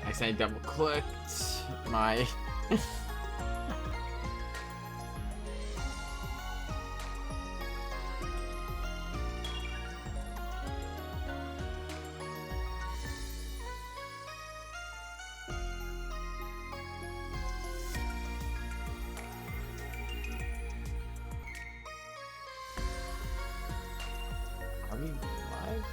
accidentally double clicked my Are we live?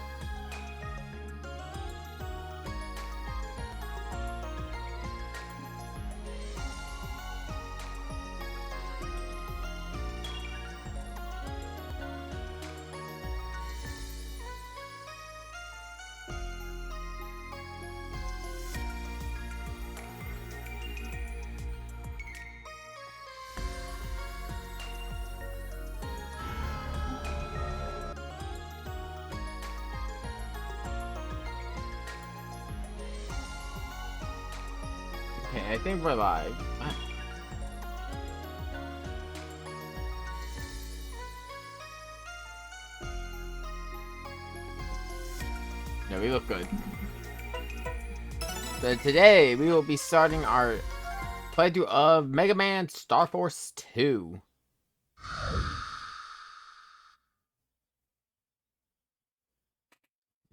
Okay, I think we're live. Yeah, we look good. So today we will be starting our playthrough of Megaman Starforce 2.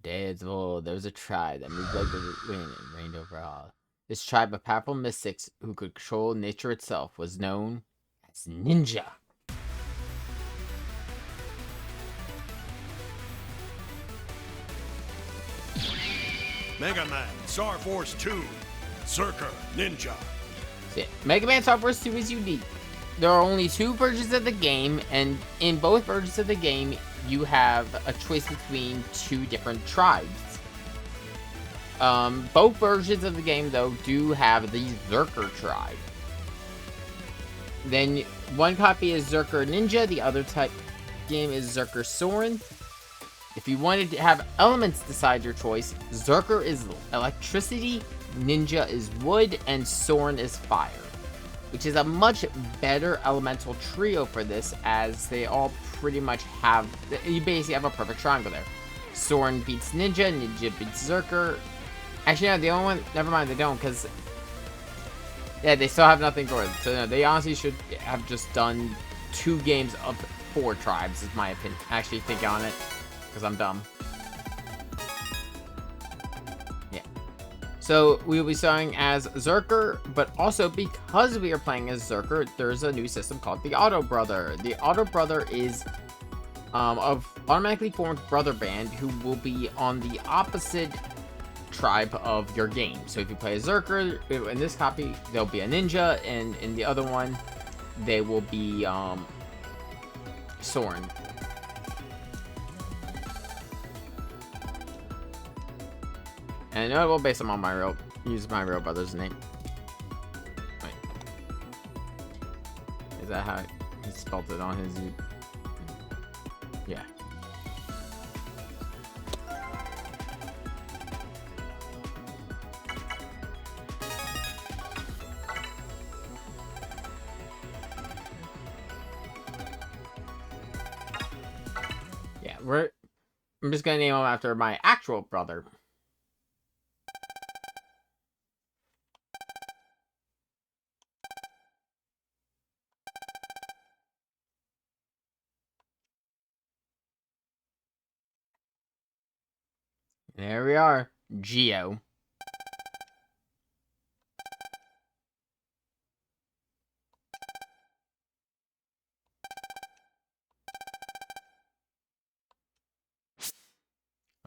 Days of old, there was a tribe that moved like the wind and reigned over all. This tribe of powerful mystics who could control nature itself was known as Ninja. Megaman, Starforce 2, Zerker, Ninja. So, Megaman Starforce 2 is unique. There are only 2 versions of the game, and in both versions of the game, you have a choice between 2 different tribes. Both versions of the game, though, do have the Zerker tribe. Then, one copy is Zerker Ninja, the other type game is Zerker Soren. If you wanted to have elements decide your choice, Zerker is electricity, Ninja is wood, and Soren is fire. Which is a much better elemental trio for this, as they all pretty much have... You basically have a perfect triangle there. Soren beats Ninja, Ninja beats Zerker. Actually, no, the only one... Never mind, they don't, because... Yeah, they still have nothing for it. So, no, they honestly should have just done 2 games of 4 tribes, is my opinion. Actually, thinking on it. Because I'm dumb. Yeah. So, we will be starting as Zerker, but also because we are playing as Zerker, there's a new system called the Auto Brother. The Auto Brother is of automatically formed brother band who will be on the opposite tribe of your game. So if you play a Zerker, in this copy, there'll be a Ninja, and in the other one, they will be Soren. And I will base them on use my real brother's name. Wait. Is that how he spelled it on his... Yeah. Yeah, I'm just gonna name him after my actual brother. There we are. Geo.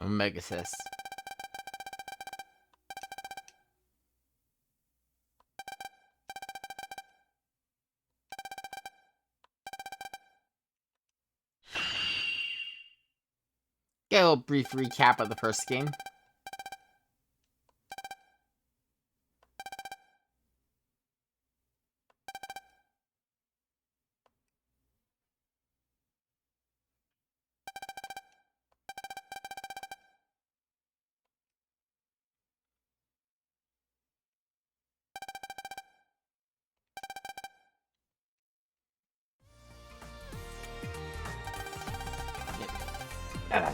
Omegasis. Get a little brief recap of the first game.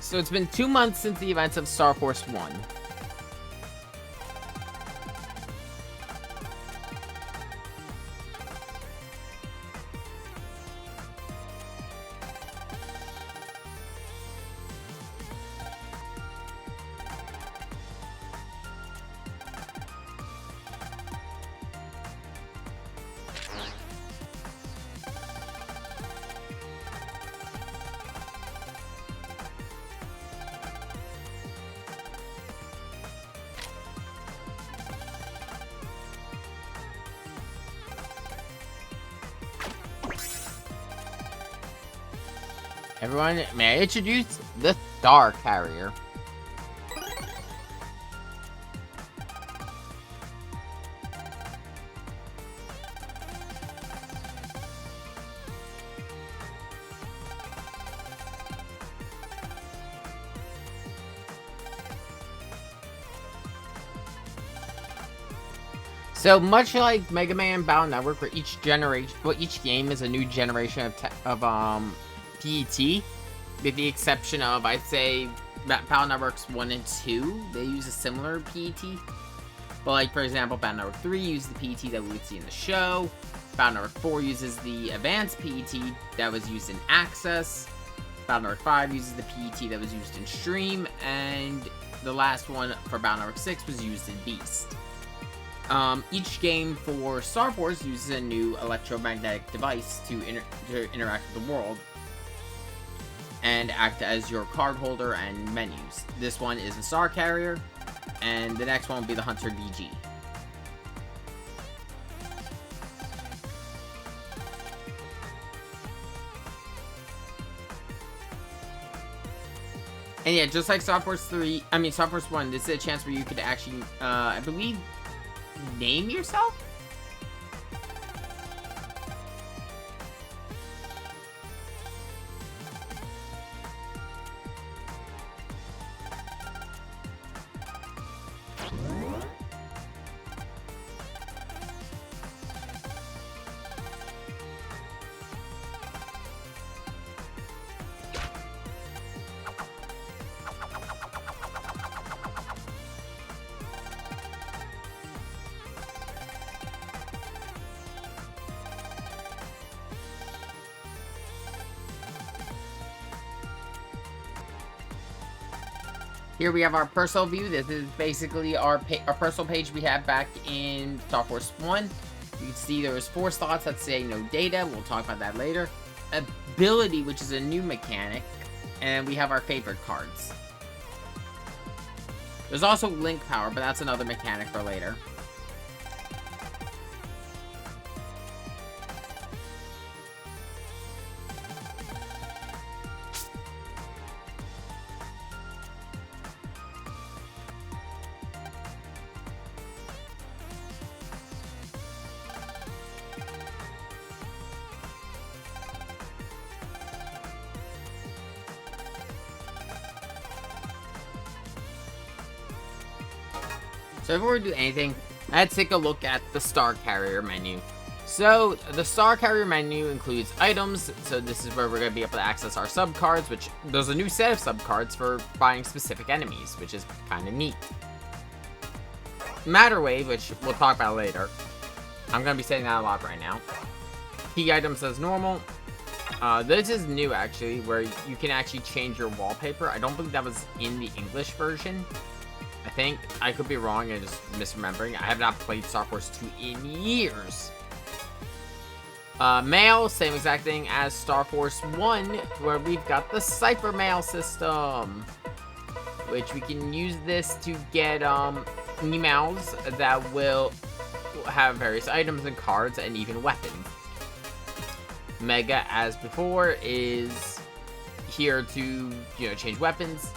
So it's been 2 months since the events of Starforce 1. Everyone, may I introduce the Star Carrier? So much like Mega Man Battle Network, where each game is a new generation of PET, with the exception of, I'd say, Battle Networks 1 and 2, they use a similar PET. But like, for example, Battle Network 3 uses the PET that we would see in the show. Battle Network 4 uses the advanced PET that was used in Access. Battle Network 5 uses the PET that was used in Stream. And the last one for Battle Network 6 was used in Beast. Each game for Starforce uses a new electromagnetic device to interact with the world and act as your card holder and menus. This one is the Star Carrier, and the next one will be the Hunter DG. And yeah, just like Starforce 1, this is a chance where you could actually, I believe, name yourself? Here we have our personal view. This is basically our personal page we had back in Starforce 1. You can see there was 4 slots that say no data. We'll talk about that later. Ability, which is a new mechanic. And we have our favorite cards. There's also link power, but that's another mechanic for later. So before we do anything, let's take a look at the Star Carrier menu. So the Star Carrier menu includes items, so this is where we're going to be able to access our sub cards, which there's a new set of sub cards for buying specific enemies, which is kind of neat. Matter Wave, which we'll talk about later. I'm going to be saying that a lot right now. Key items as normal. This is new actually, where you can actually change your wallpaper. I don't believe that was in the English version. I think. I could be wrong and just misremembering. I have not played Starforce 2 in years. Mail, same exact thing as Starforce 1, where we've got the Cypher Mail system, which we can use this to get emails that will have various items and cards and even weapons. Mega, as before, is here to, change weapons.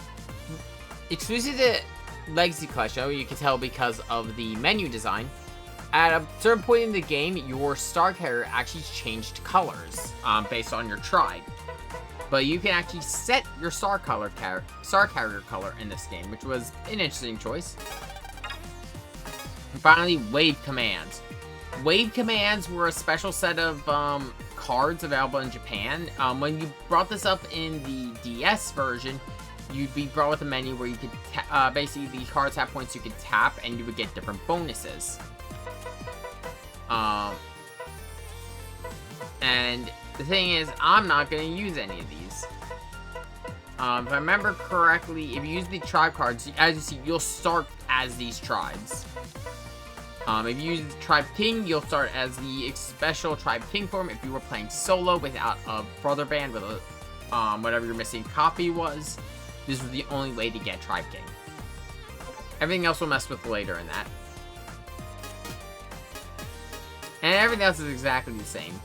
Exclusive to Legacy Collection, you can tell because of the menu design. At a certain point in the game, your Star Carrier actually changed colors based on your tribe. But you can actually set your Star Carrier color in this game, which was an interesting choice. And finally, Wave Commands. Wave Commands were a special set of cards available in Japan. When you brought this up in the DS version, you'd be brought with a menu where you could, basically the cards have points you could tap and you would get different bonuses. And the thing is, I'm not going to use any of these. If I remember correctly, if you use the tribe cards, as you see, you'll start as these tribes. If you use the Tribe King, you'll start as the special Tribe King form. If you were playing solo without a brother band with a, whatever your missing copy was, this was the only way to get Tribe King. Everything else we'll mess with later in that. And everything else is exactly the same.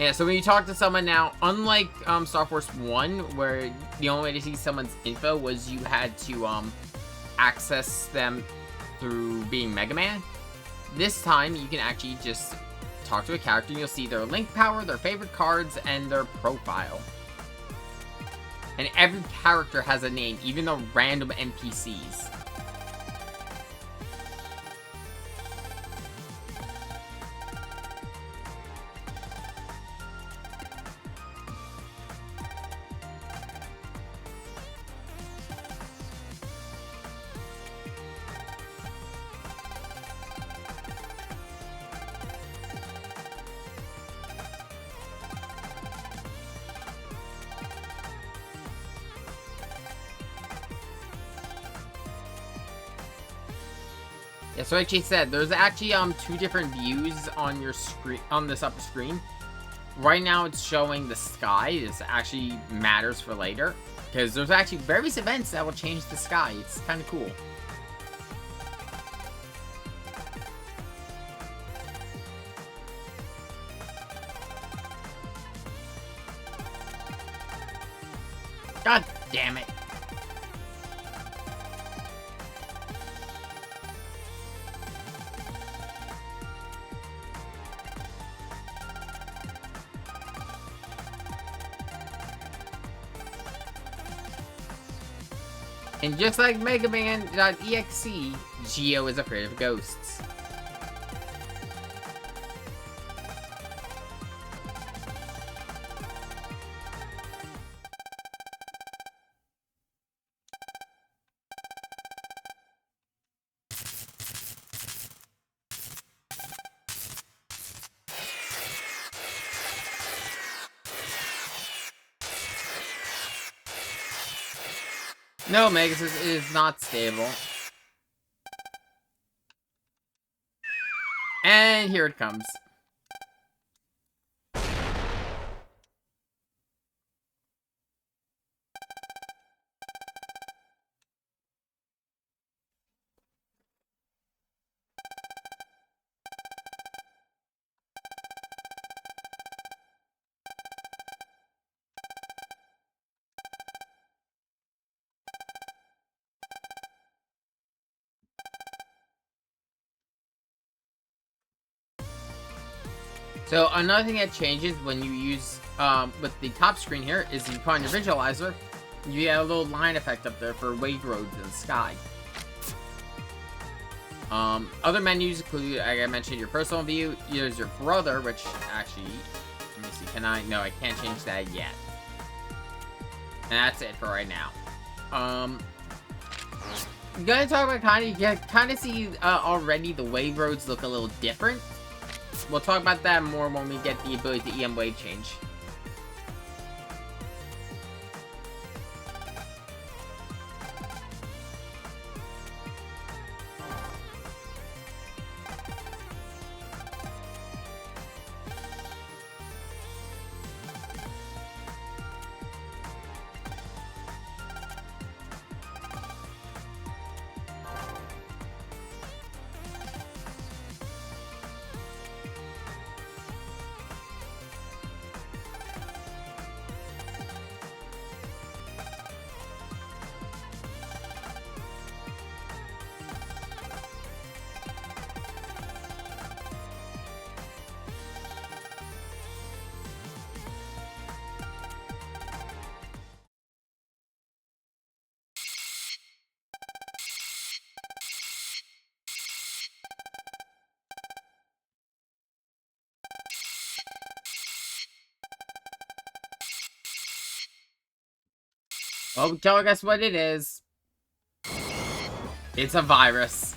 Yeah, so when you talk to someone now, unlike Starforce 1, where the only way to see someone's info was you had to access them through being Megaman, this time you can actually just talk to a character and you'll see their link power, their favorite cards, and their profile. And every character has a name, even the random NPCs. Yeah, so like she said, there's actually two different views on your screen, on this upper screen. Right now it's showing the sky. This actually matters for later, because there's actually various events that will change the sky. It's kind of cool. God damn it. And just like Megaman.exe, Geo is afraid of ghosts. No, Megasis is not stable. And here it comes. So another thing that changes when you use with the top screen here is you put on your visualizer, you get a little line effect up there for wave roads in the sky. Other menus include, like I mentioned, your personal view. There's your brother, which actually, let me see, can I? No, I can't change that yet. And that's it for right now. I'm gonna talk about you can kind of see already the wave roads look a little different. We'll talk about that more when we get the ability to EM wave change. Well, tell us what it is. It's a virus.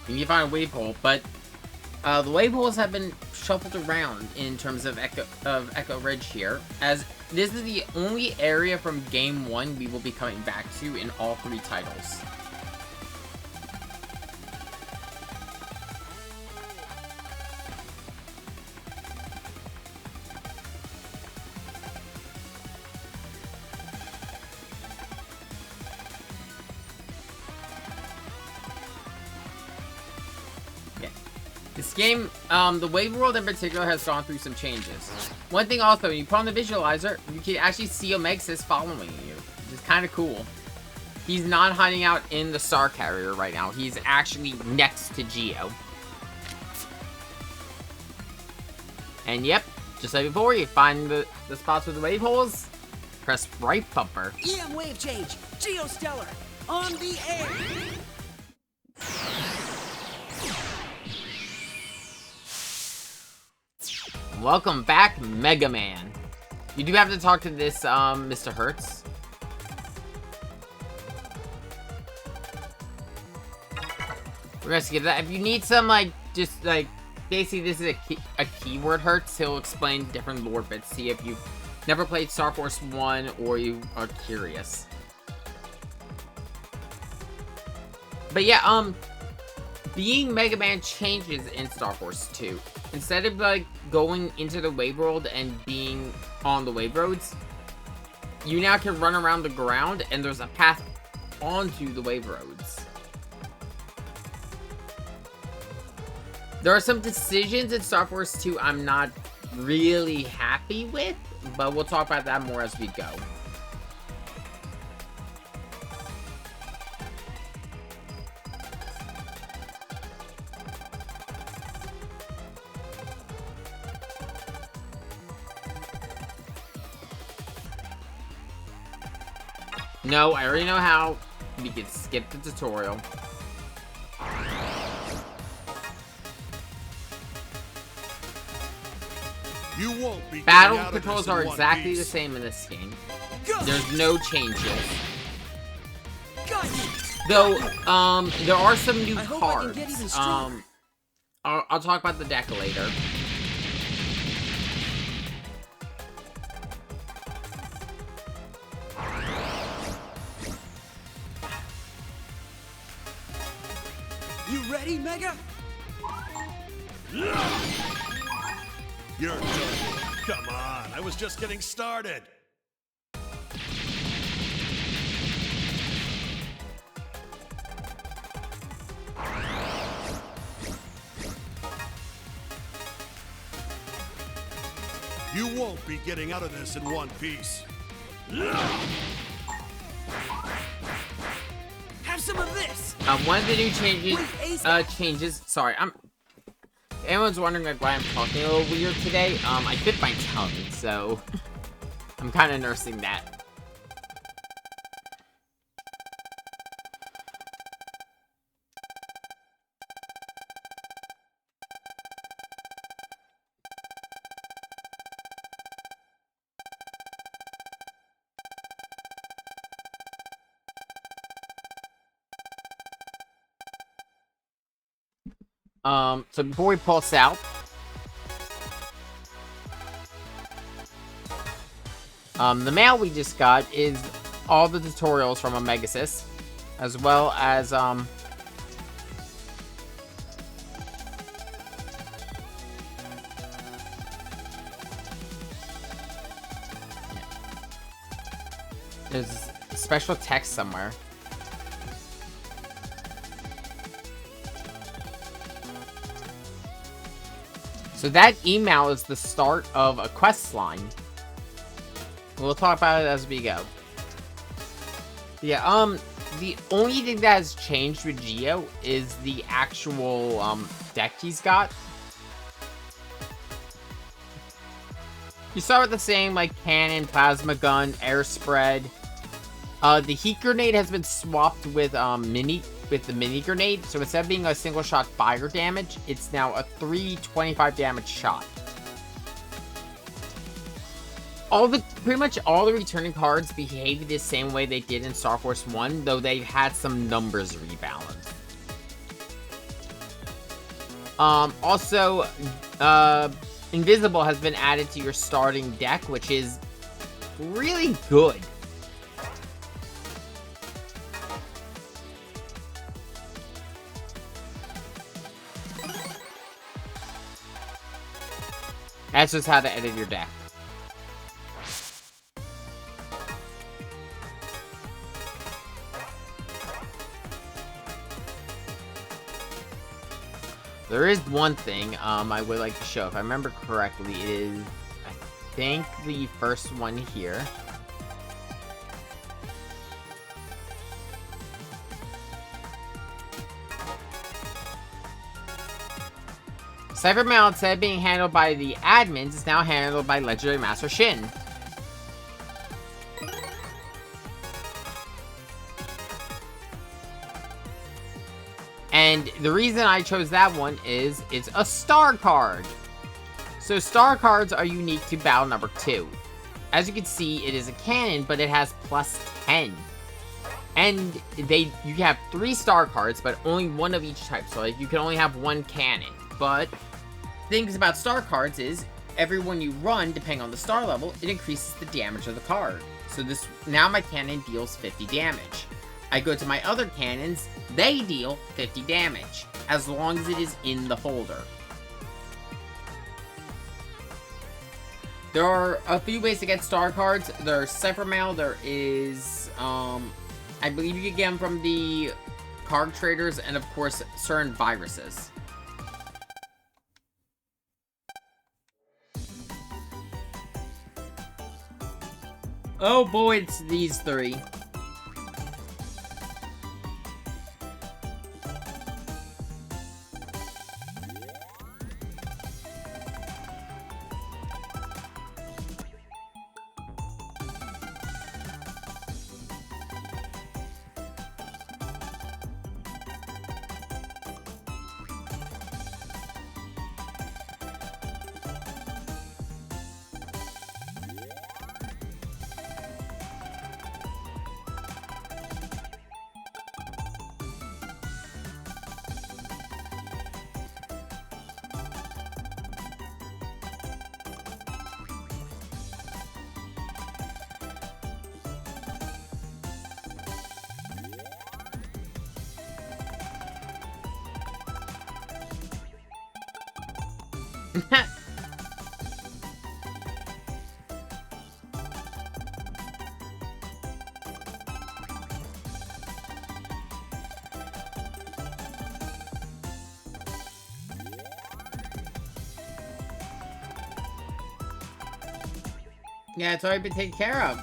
You need to find a wave hole, but the wave holes have been shuffled around in terms of Echo Ridge here, as this is the only area from Game 1 we will be coming back to in all 3 titles. This game, the Wave World in particular has gone through some changes. One thing also, when you put on the visualizer, you can actually see Omegasis following you, which is kind of cool. He's not hiding out in the Star Carrier right now. He's actually next to Geo. And yep, just like before, you find the spots with the wave holes, press right bumper. EM wave change, Geostellar, on the air. Welcome back, Megaman. You do have to talk to this, Mr. Hertz. We're gonna skip that. If you need some, like, just, like, basically this is a keyword Hertz, he'll explain different lore bits. See if you've never played Starforce 1 or you are curious. But yeah, being Megaman changes in Starforce 2. Instead of, like, going into the wave world and being on the wave roads, you now can run around the ground and there's a path onto the wave roads. There are some decisions in Starforce 2 I'm not really happy with, but we'll talk about that more as we go. No, I already know how. We can skip the tutorial. You won't be Battle getting out of controls this in are one exactly the piece. same in this game. Go. There's no changes. Got you. Though, there are some new I hope I can cards. get even stronger. I'll talk about the deck later. You ready, Mega? You're done. Come on, I was just getting started. You won't be getting out of this in one piece. Have some of this. One of the new changes, sorry, anyone's wondering, like, why I'm talking a little weird today, I bit my tongue, so I'm kind of nursing that. So before we pulse out, the mail we just got is all the tutorials from Omegasis, as well as, there's special text somewhere. So that email is the start of a quest line. We'll talk about it as we go. Yeah, the only thing that has changed with Geo is the actual, deck he's got. You start with the same, like, cannon, plasma gun, air spread. The heat grenade has been swapped with, the mini grenade, so instead of being a single shot fire damage, it's now a 325 damage shot. Pretty much all the returning cards behave the same way they did in Starforce 1, though they've had some numbers rebalance. Also, Invisible has been added to your starting deck, which is really good. That's just how to edit your deck. There is one thing I would like to show. If I remember correctly, it is, I think, the first one here. Cypher Mail, instead of being handled by the admins, is now handled by Legendary Master Shin. And the reason I chose that one is it's a star card. So star cards are unique to battle number 2. As you can see, it is a cannon, but it has plus 10. And you have 3 star cards, but only one of each type. So like, you can only have 1 cannon. But things about star cards is every one you run, depending on the star level, it increases the damage of the card. So now my cannon deals 50 damage. I go to my other cannons, they deal 50 damage, as long as it is in the folder. There are a few ways to get star cards. There's Cypher Mail, there is, I believe you can get them from the card traders, and of course, certain viruses. Oh boy, it's these 3. Yeah, it's already been taken care of.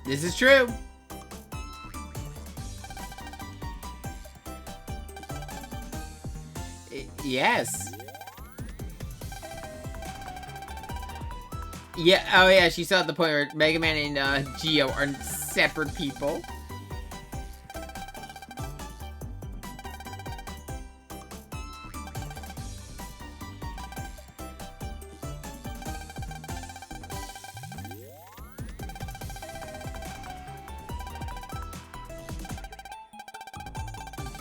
This is true. Yes. Yeah, oh yeah, she saw at the point where Megaman and Geo are separate people.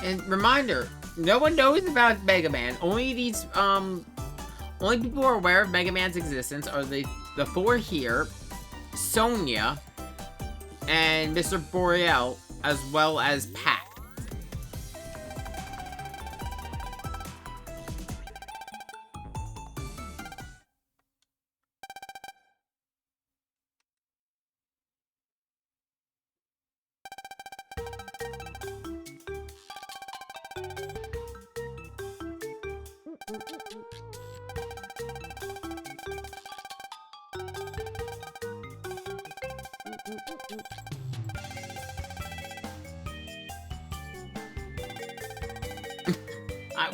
And reminder, no one knows about Mega Man. Only these, only people who are aware of Mega Man's existence are the 4 here, Sonia, and Mr. Boreal, as well as Pat.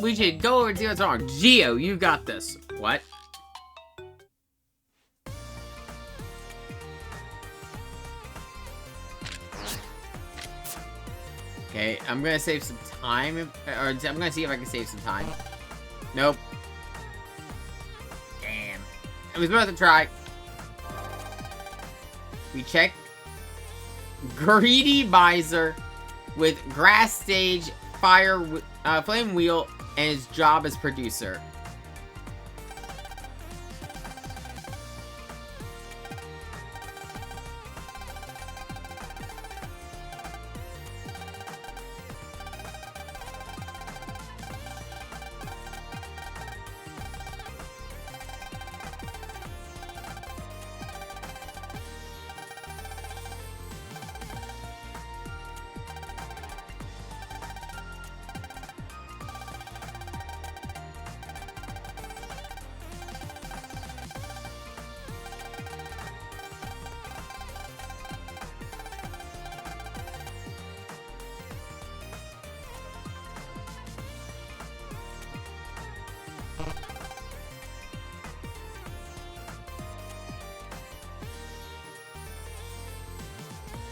We should go over and see what's wrong. Geo, you got this. What? Okay, I'm gonna save some time, or I'm gonna see if I can save some time. Nope. Damn. It was worth a try. We check. Greedy Miser. with Grass Stage, Flame Wheel, and his job as producer.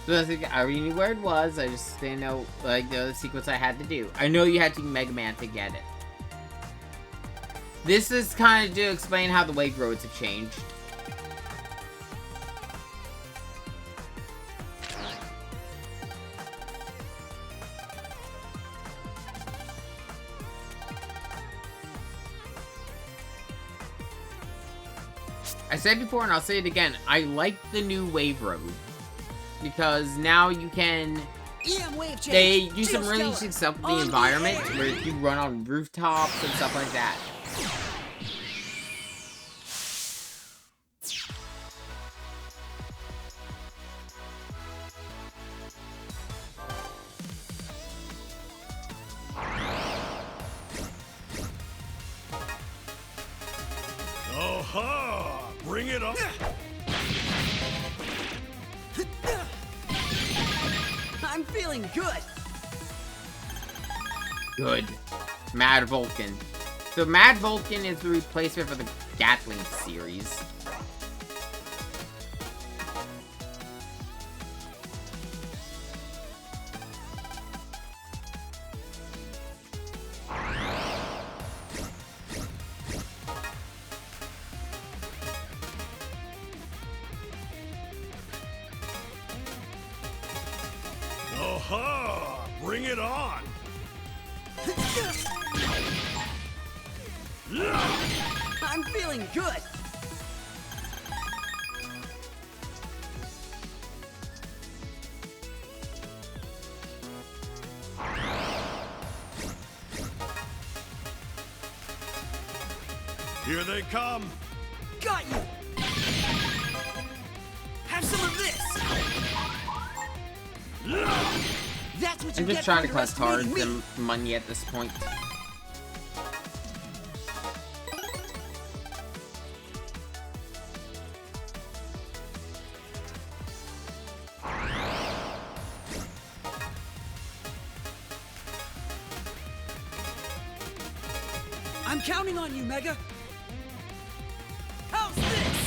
So I already knew where it was, I just didn't know, like, the sequence I had to do. I know you had to be Megaman to get it. This is kind of to explain how the wave roads have changed. I said before and I'll say it again, I like the new wave road. Because now you can... wave change. They do some really Geostellar. interesting stuff with the On the environment, air. where you run on rooftops and stuff like that. Oh-ha! Bring it on! I'm feeling good. Good. Mad Vulcan. So Mad Vulcan is the replacement for the Gatling series. Oh-ha! Bring it on! I'm feeling good. Here they come! Got you. Have some of this. That's what you I'm get just trying for to collect underestimating cards me. and money at this point. I'm counting on you, Mega. How's this?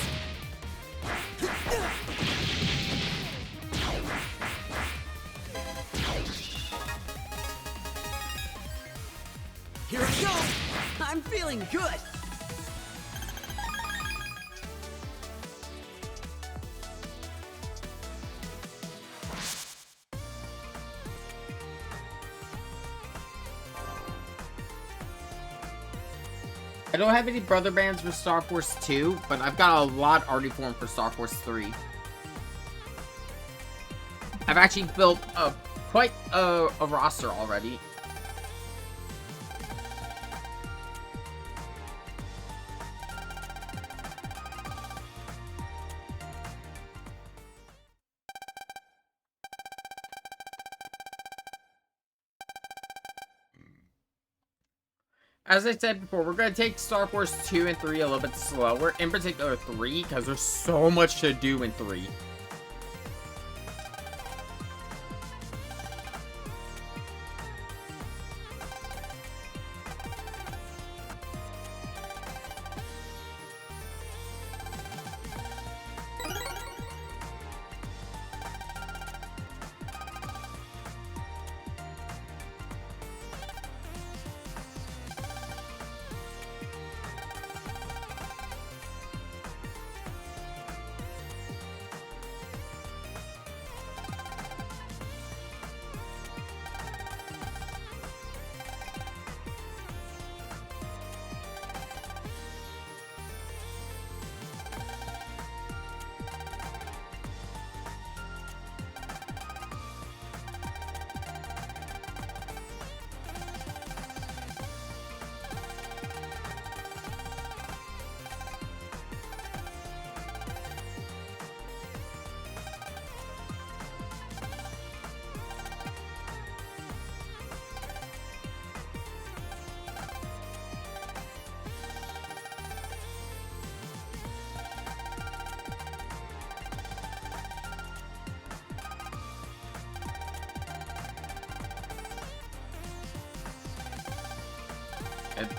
Here we go. I'm feeling good. I don't have any brother bands for Starforce 2, but I've got a lot already formed for Starforce 3. I've actually built quite a roster already. As I said before, we're going to take Star Force 2 and 3 a little bit slower. In particular 3, because there's so much to do in 3.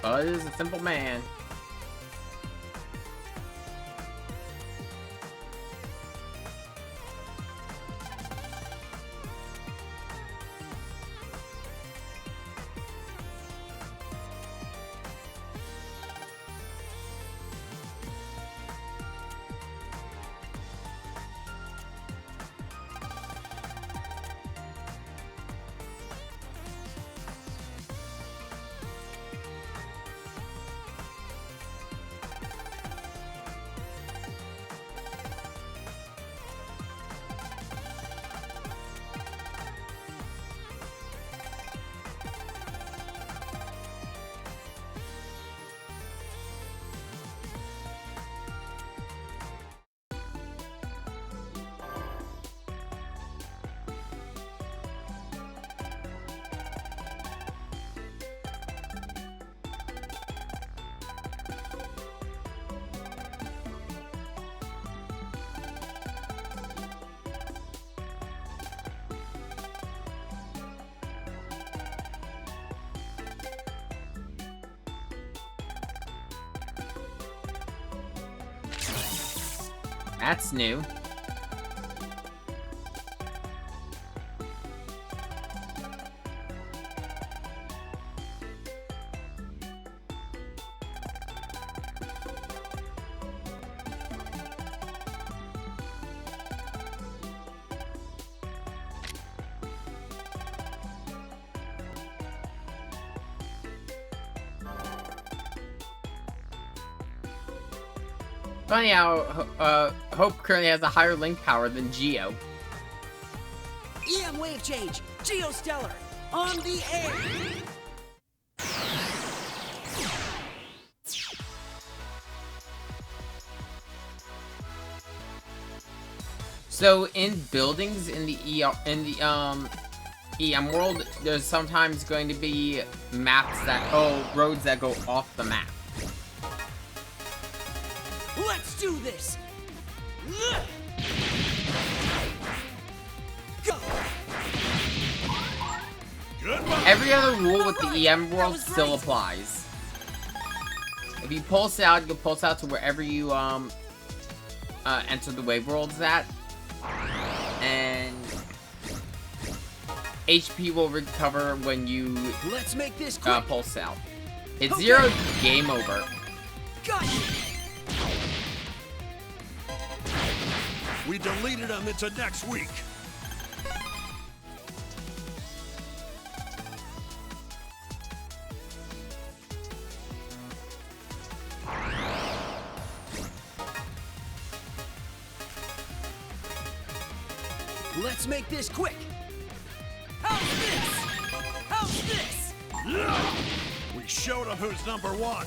Buzz is a simple man. That's new. Funny how Hope currently has a higher link power than Geo. EM wave change. Geostellar. On the air. So in buildings in the EM world, there's sometimes going to be roads that go off the map. Let's do this. Go. Goodbye. Every other rule with the EM world was still great. applies. If you pulse out, you'll pulse out to wherever you enter the wave worlds at, and HP will recover when you Let's make this quick. pulse out. It's Okay. 0 game over. Got you. We deleted them into next week. Let's make this quick. How's this? How's this? We showed them who's number one.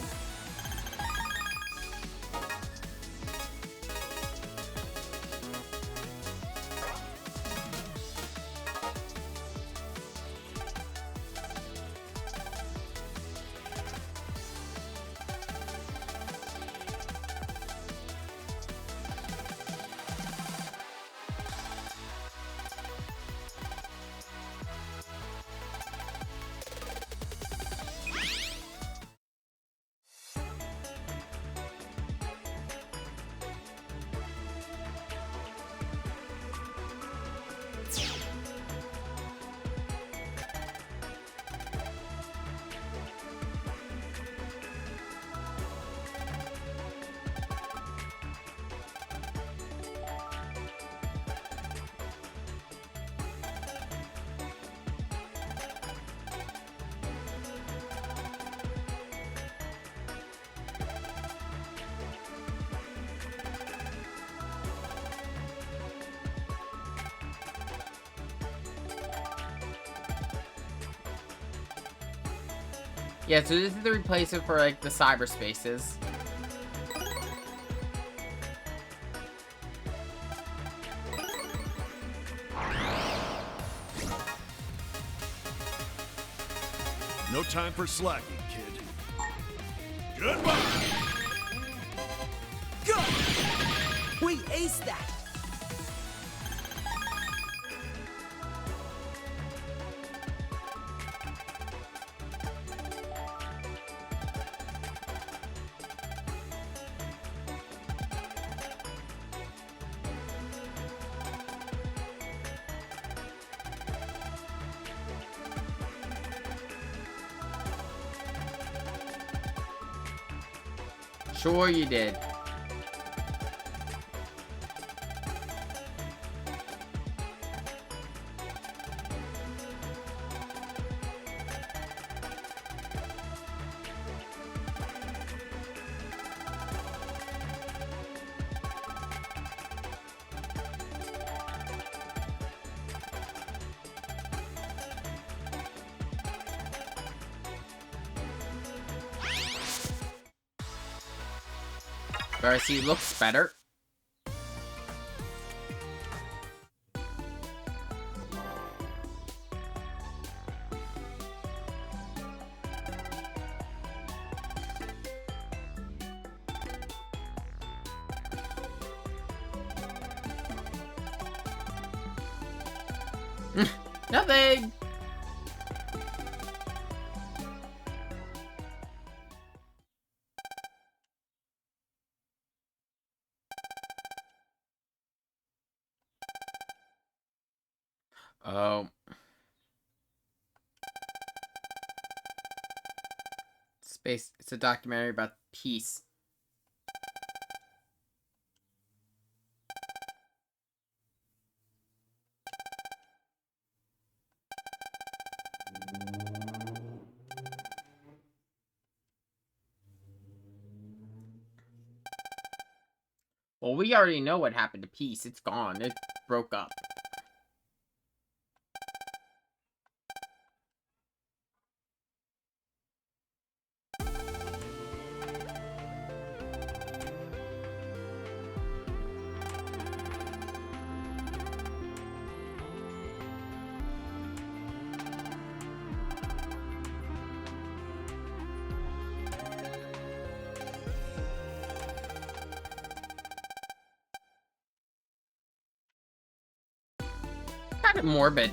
Yeah, so this is the replacement for like the cyberspaces. No time for slacking, kid. Goodbye. Go. We aced that. Sure you did. Versi looks better. Nothing. Oh. Space. It's a documentary about peace. Well, we already know what happened to peace. It's gone. It broke up. Kind of morbid.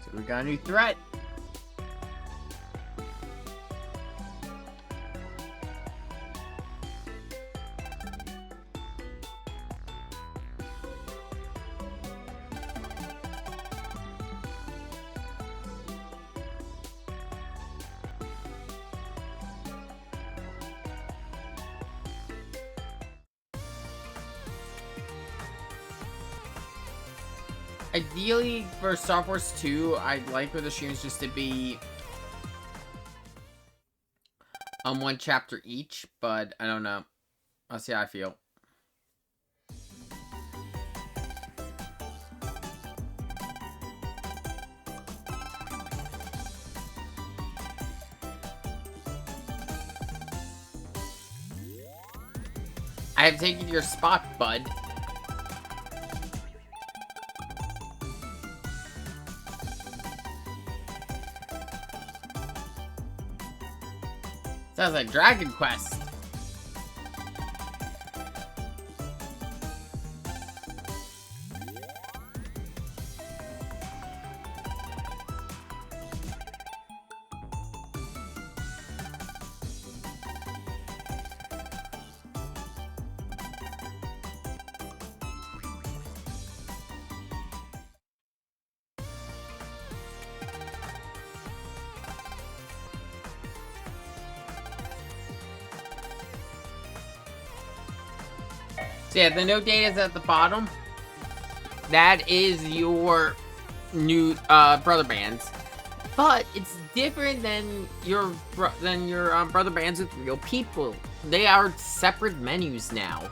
So we got a new threat. Ideally, for Starforce 2, I'd like for the streams just to be one chapter each, but I don't know. I'll see how I feel. I have taken your spot, bud. Sounds like Dragon Quest. So yeah, the no date is at the bottom. That is your new brother bands, but it's different than your brother bands with real people. They are separate menus now.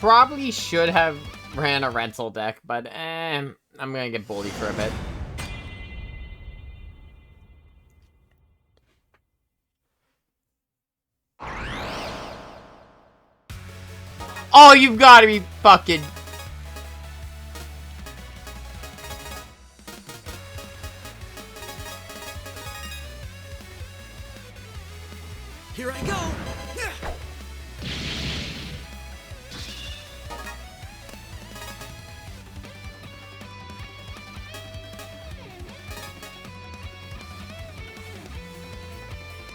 probably should have ran a rental deck, but I'm gonna get bullied for a bit. Oh, you've got to be fucking... Here I go.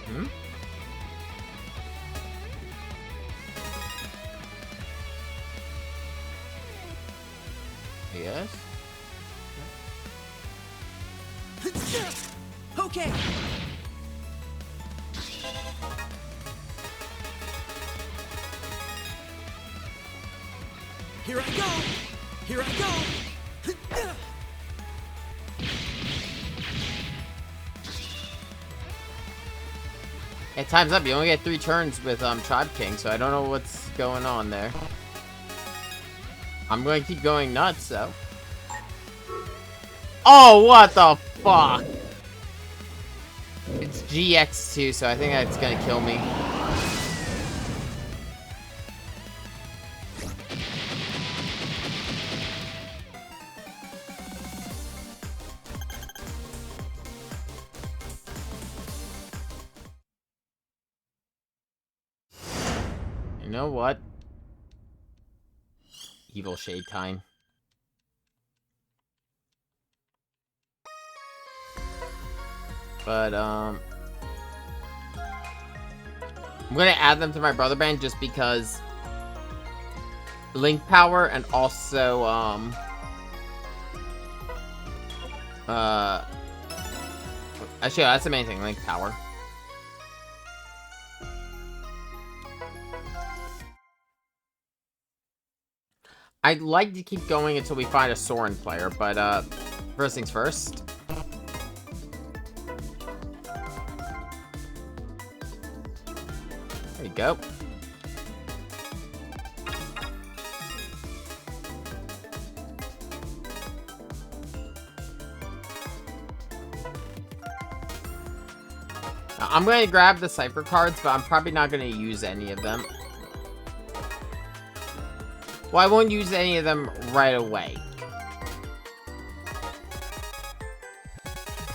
Hmm? Yes? Okay. Here I go. Here I go. Yeah, time's up. You only get 3 turns with Tribe King, so I don't know what's going on there. I'm going to keep going nuts, though. Oh, what the fuck? It's GX2, so I think that's gonna kill me. You know what? Evil Shade time. But, I'm gonna add them to my brother band just because Link Power and also, actually, that's the main thing, Link Power. I'd like to keep going until we find a Soren player, but, first things first. There you go. Now, I'm going to grab the Cypher cards, but I'm probably not going to use any of them. Well, I won't use any of them right away.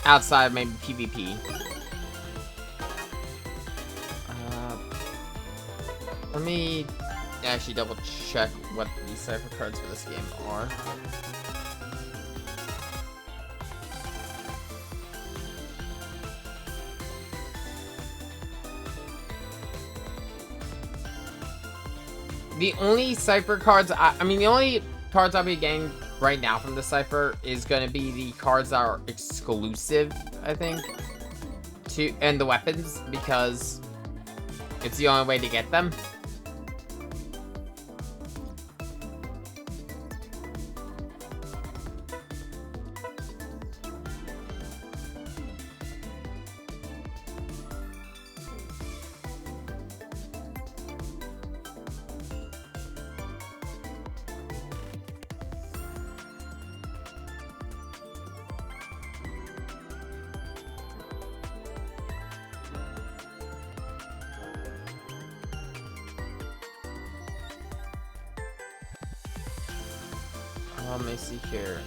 Outside of maybe PvP. Let me actually double check what the Cypher cards for this game are. The only Cypher cards, I mean, the only cards I'll be getting right now from the Cypher is going to be the cards that are exclusive, I think, and the weapons, because it's the only way to get them. Let me see here.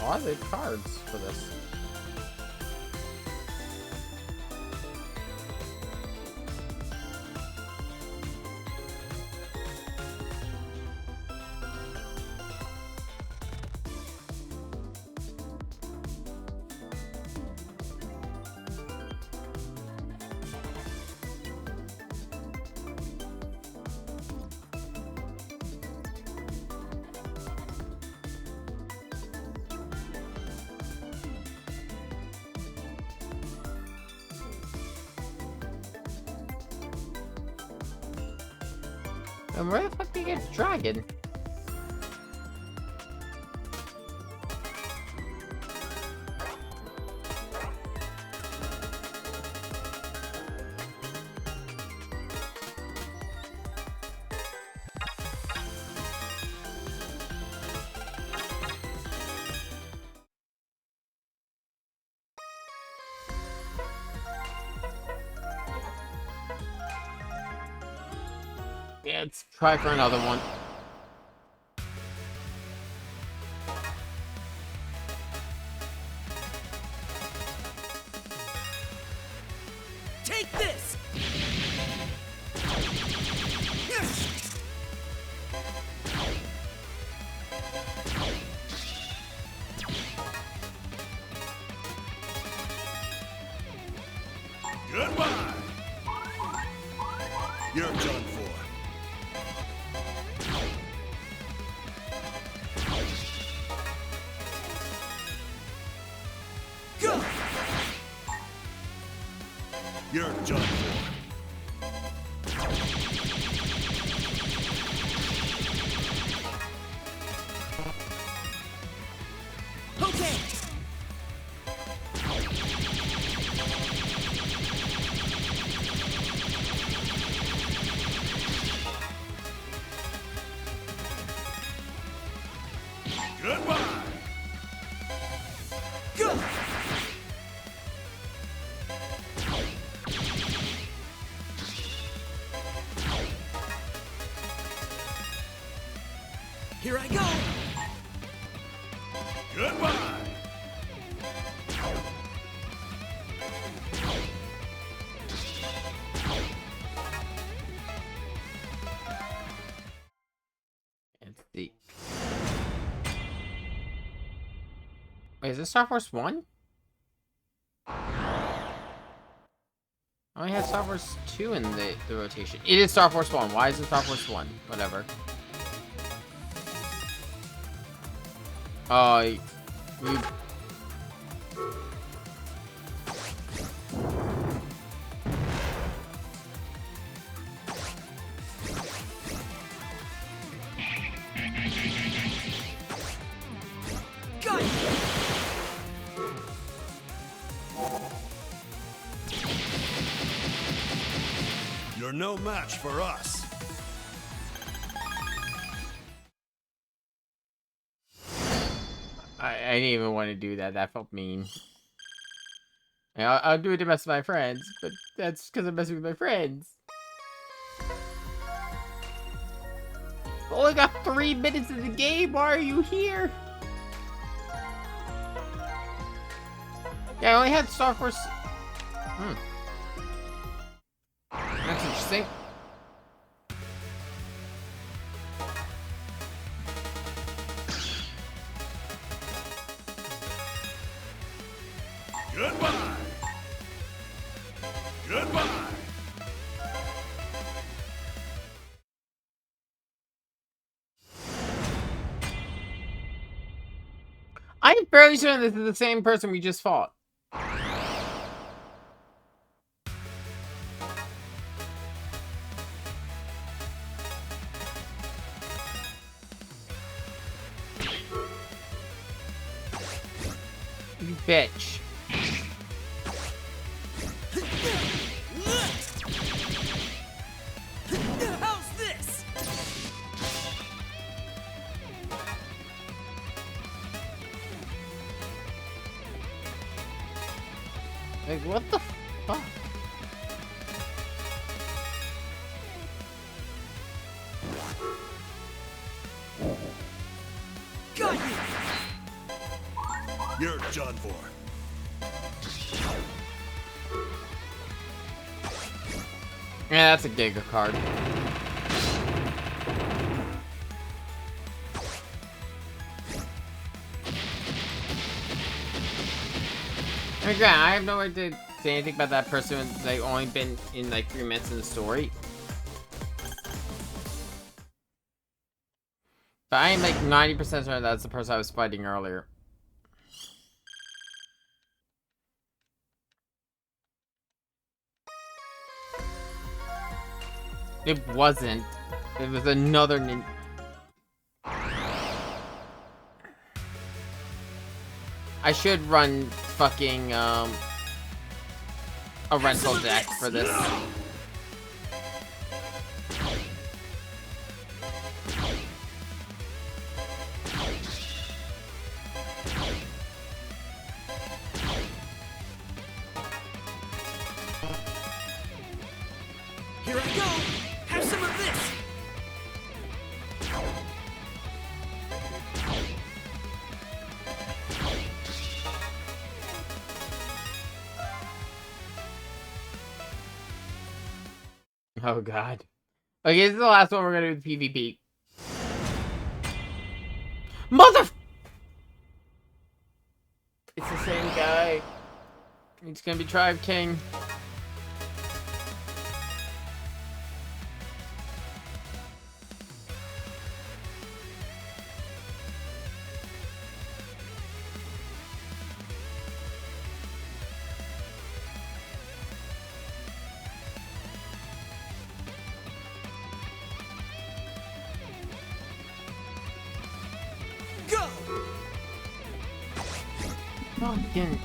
Why are there cards for this? And where the fuck did you get dragon? Yeah, let's try for another one. Take this! Goodbye! You're done for. Go! You're done for. Okay! Goodbye! Go! Here I go! Goodbye! Let's see. Wait, is this Starforce 1? I only had Starforce 2 in the rotation. It is Starforce 1. Why is it Starforce 1? Whatever. Oh, you... Got it! You're no match for us. I didn't even want to do that. That felt mean. I'll do it to mess with my friends, but that's because I'm messing with my friends. Only got 3 minutes of the game. Why are you here? Yeah, I only had Starforce. That's interesting. Goodbye! Goodbye! I'm fairly certain this is the same person we just fought. You bitch. How's this? Like, what the fuck? Got you! done for. Yeah, that's a Giga card. Again, I have no way to say anything about that person. They've only been in like 3 minutes in the story. But I am like 90% certain that's the person I was fighting earlier. It wasn't. It was another I should run fucking a rental deck for this. Here I go! Have some of this! Oh god. Okay, this is the last one we're gonna do with PvP. Mother! It's the same guy. He's gonna be Tribe King. Go! Fucking.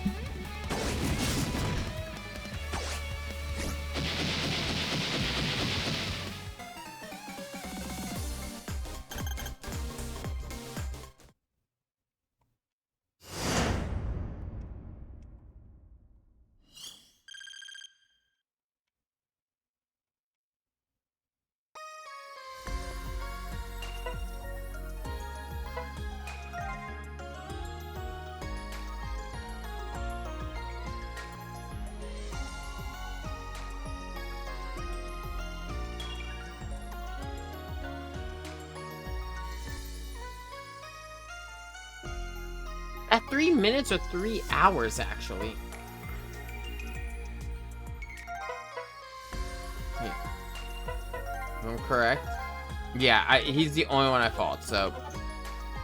At 3 minutes or 3 hours, actually. Yeah. I'm correct. Yeah, he's the only one I fought, so...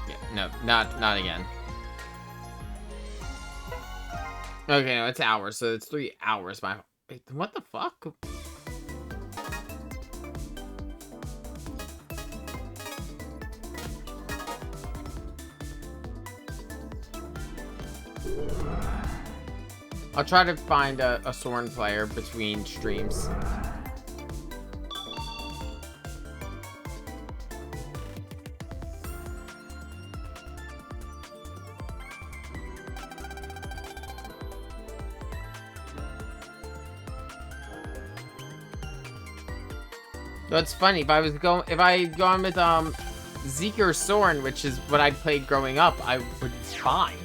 Yeah, no, not again. Okay, no, it's hours, so it's 3 hours. Wait, what the fuck? I'll try to find a Soren player between streams. So it's funny, if I had gone with Zeke or Soren, which is what I played growing up, I would be fine.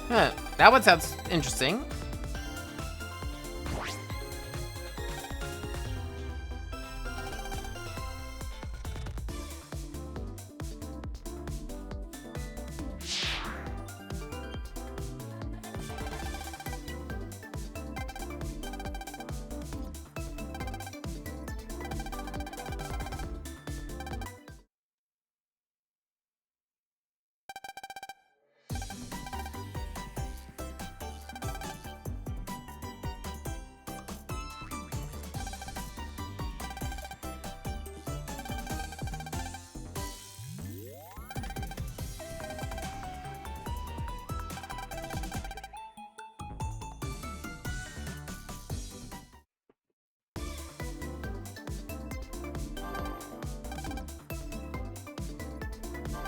Huh, that one sounds interesting.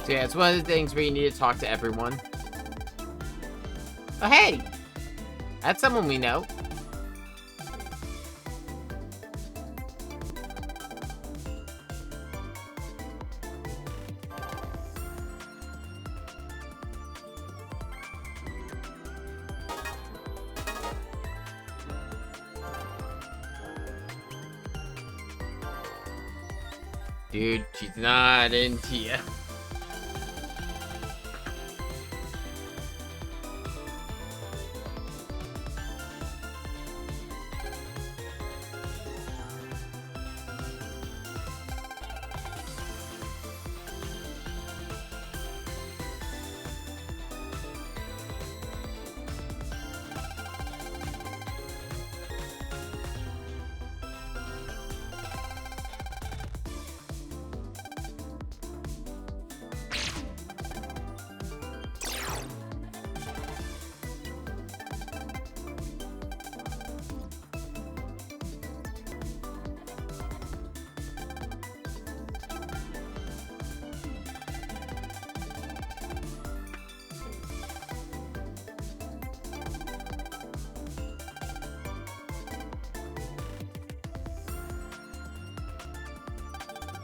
So yeah, it's one of the things where you need to talk to everyone. Oh, hey! That's someone we know. Dude, she's not into you.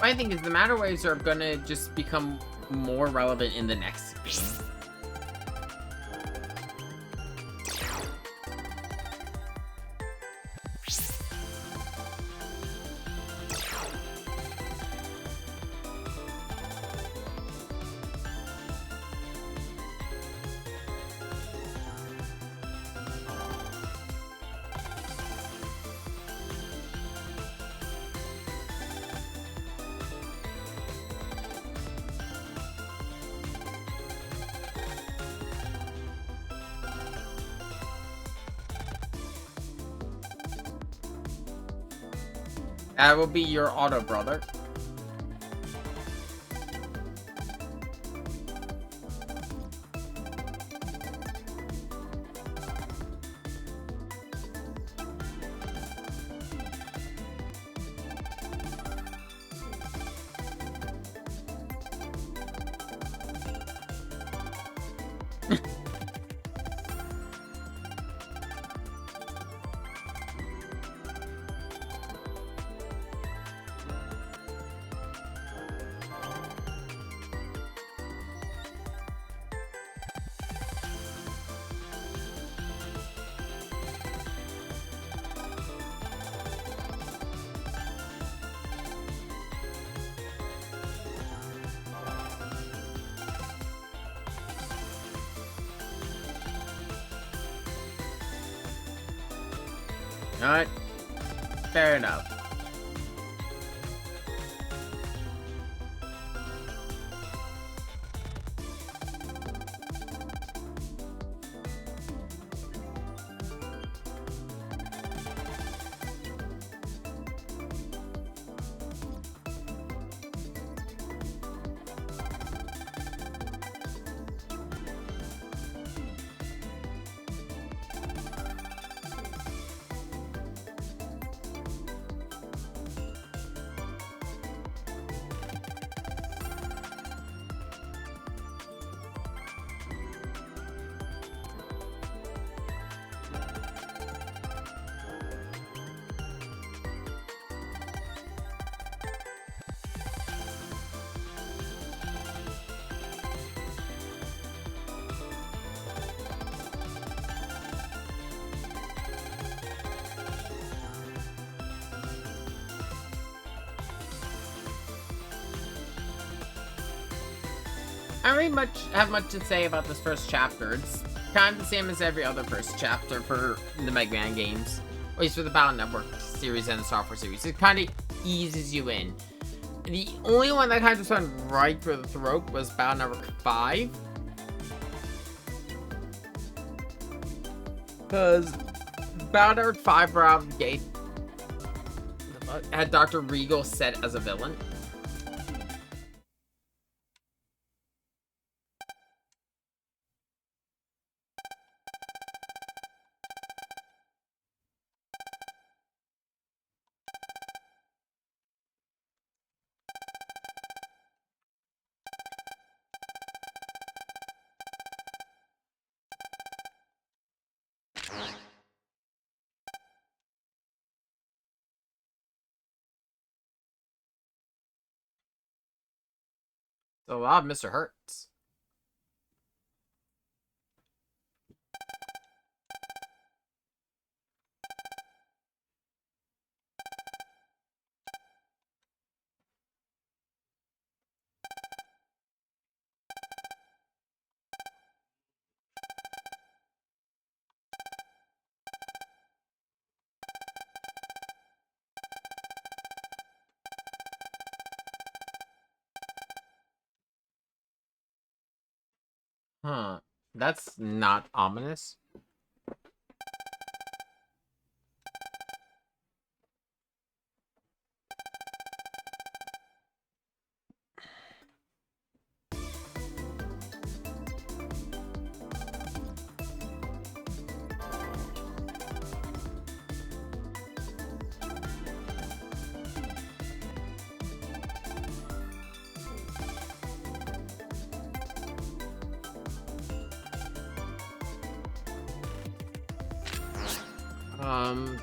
I think is the matter waves are gonna just become more relevant in the next game. That will be your auto brother. Alright. Fair enough. I don't really have much to say about this first chapter. It's kind of the same as every other first chapter for the Megaman games. At least for the Battle Network series and the Starforce series. It kind of eases you in. The only one that kind of just went right for the throat was Battle Network 5. Because Battle Network 5 right out of the gate had Dr. Regal set as a villain. So a lot of Mr. Hertz. Huh. That's not ominous.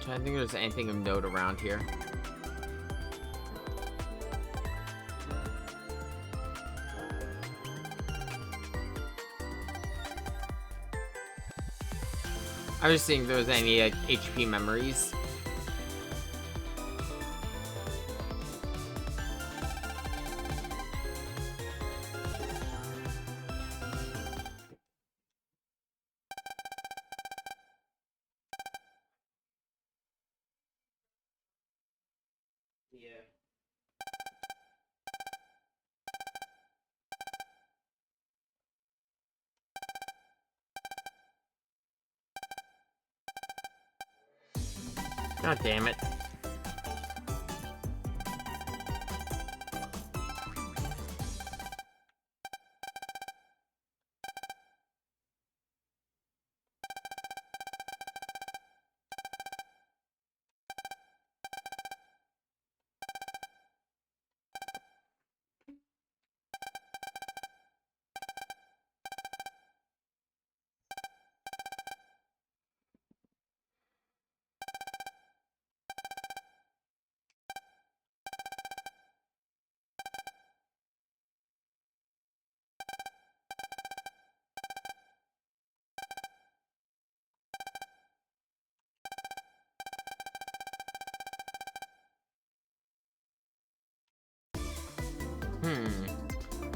Trying to think if there's anything of note around here. I was just seeing if there was any like, HP memories. Yeah. God damn it.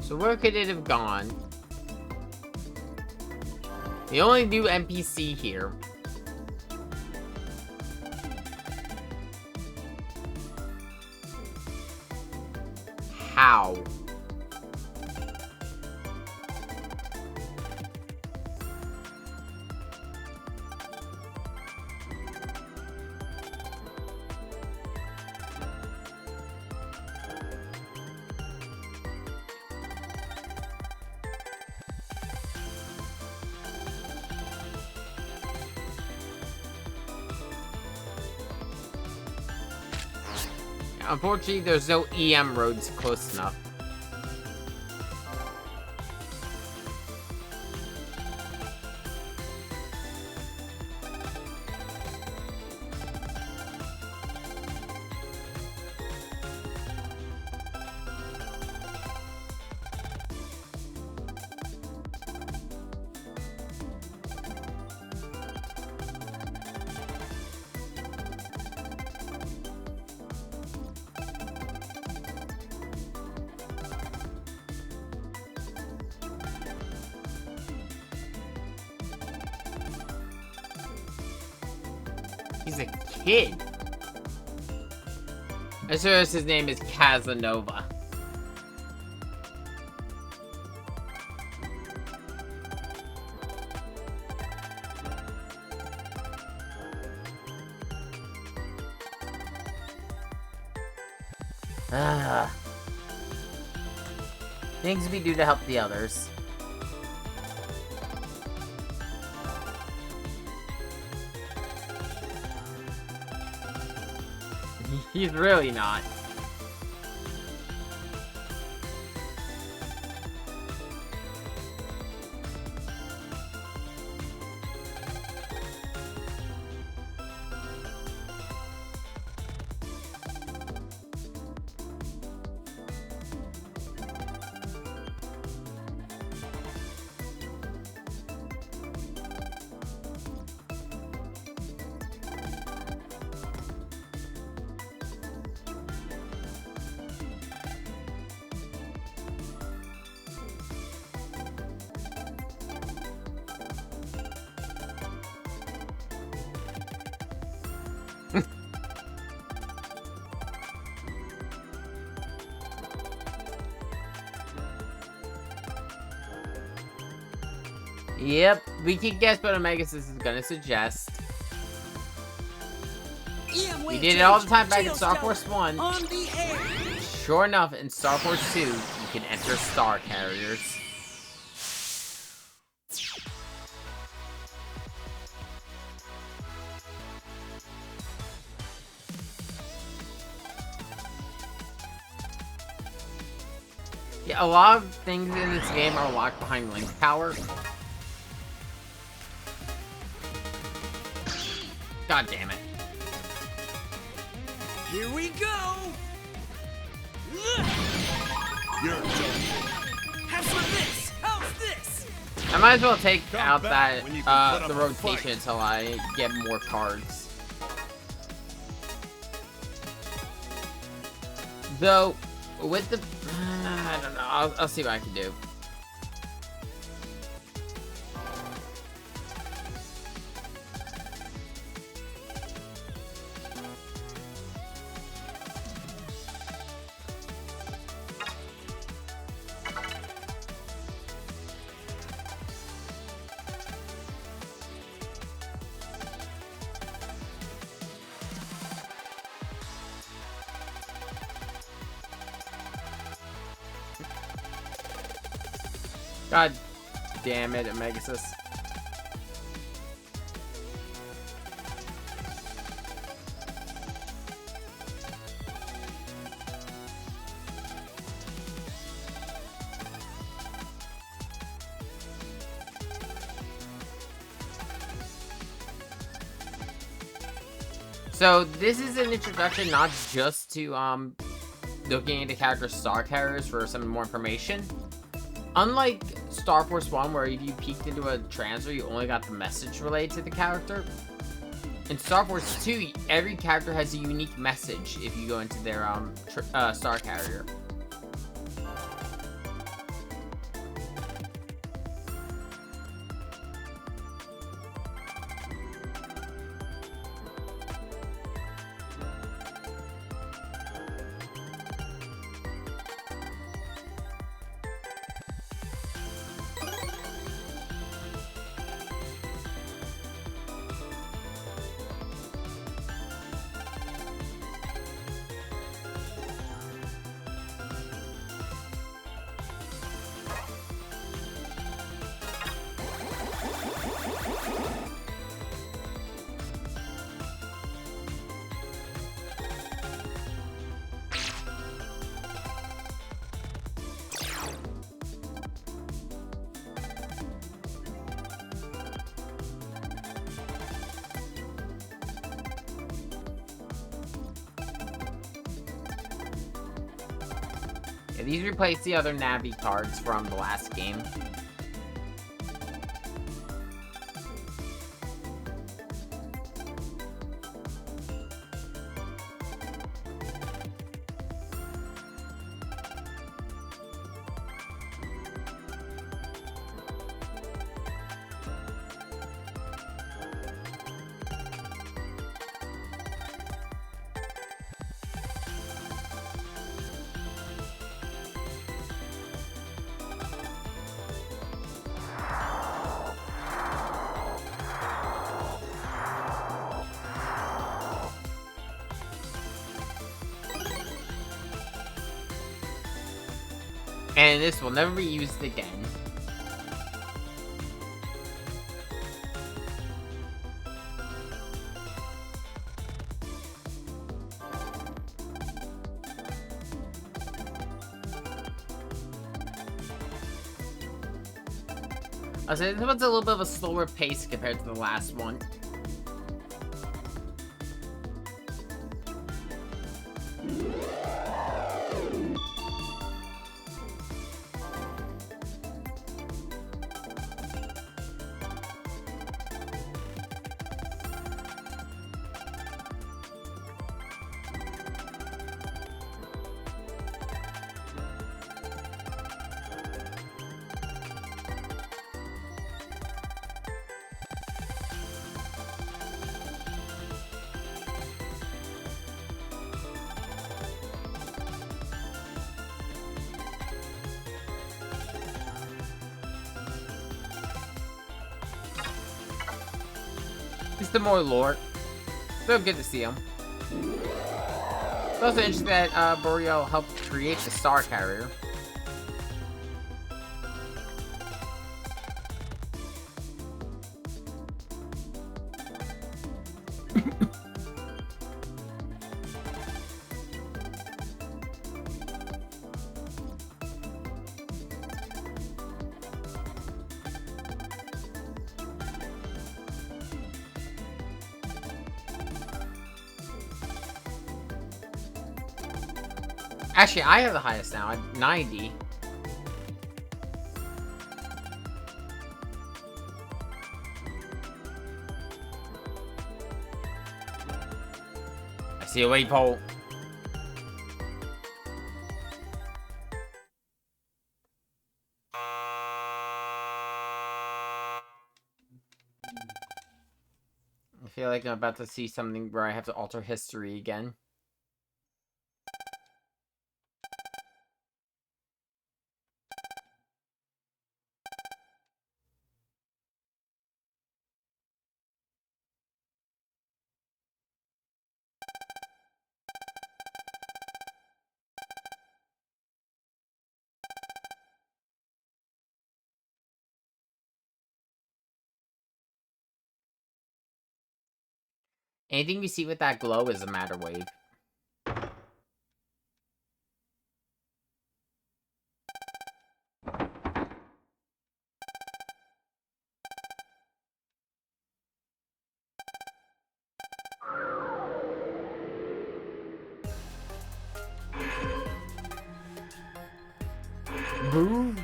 So where could it have gone? The only new NPC here. How? Unfortunately, there's no EM roads close enough. He's a kid. I swear his name is Casanova. Things we do to help the others. He's really not. Yep, we can guess what Omegasys is gonna suggest. We did it all the time back in Starforce 1. On the air. Sure enough, in Starforce 2, you can enter star carriers. Yeah, a lot of things in this game are locked behind Link Power. God damn it. Here we go. You're done. Have some of this. How's this? I might as well take out back that, when you can put the up a fight. rotation until I get more cards. Though, with the... I don't know. I'll see what I can do. God damn it, Omegasys. So this is an introduction not just to looking into character star carriers for some more information. Unlike Starforce 1, where if you peeked into a transfer, you only got the message related to the character. In Starforce 2, every character has a unique message if you go into their star carrier. Yeah, these replace the other Navi cards from the last game. And this will never be used again. I'll say this one's a little bit of a slower pace compared to the last one. Just the more lore. Still good to see him. It's also interesting that Boreal helped create the Star Carrier. Actually, I have the highest now at 90. I see a waypole. I feel like I'm about to see something where I have to alter history again. Anything you see with that glow is a matter wave. Boo!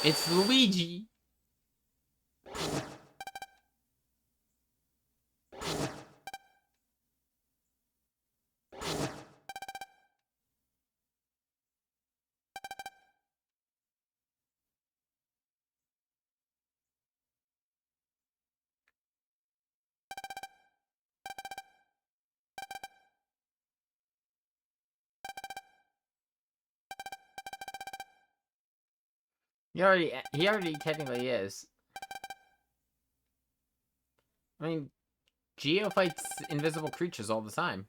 It's Luigi! He already technically is. I mean, Geo fights invisible creatures all the time.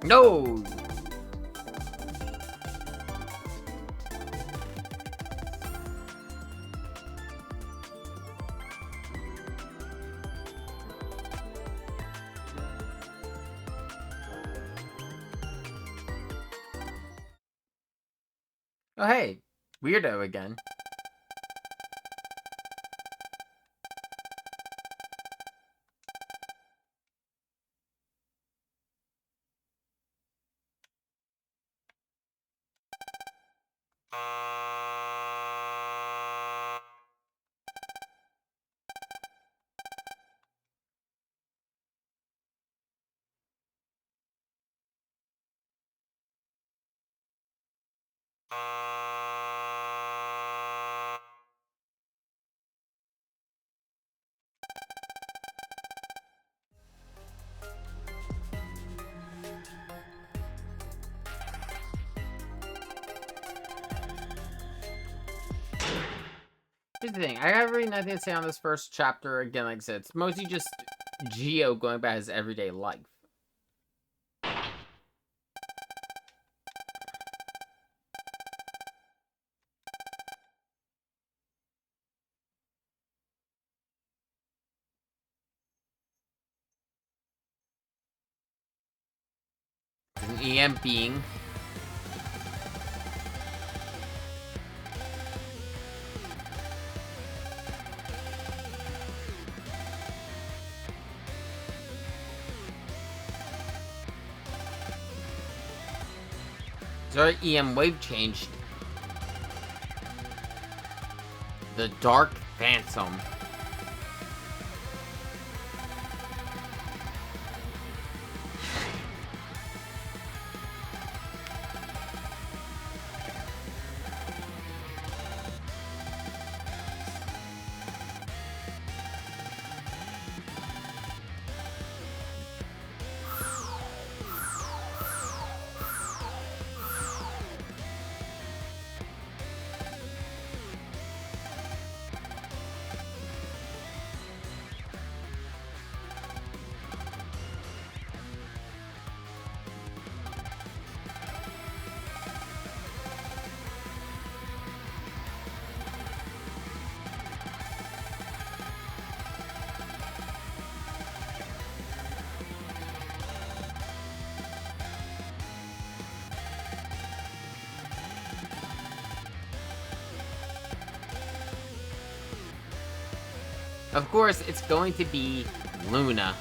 No! Oh hey, weirdo again. Here's the thing. I have really nothing to say on this first chapter. Again, like I said, it's mostly just Geo going about his everyday life. An EM being. Sorry, EM wave changed. The Dark Phantom. Of course, it's going to be Luna.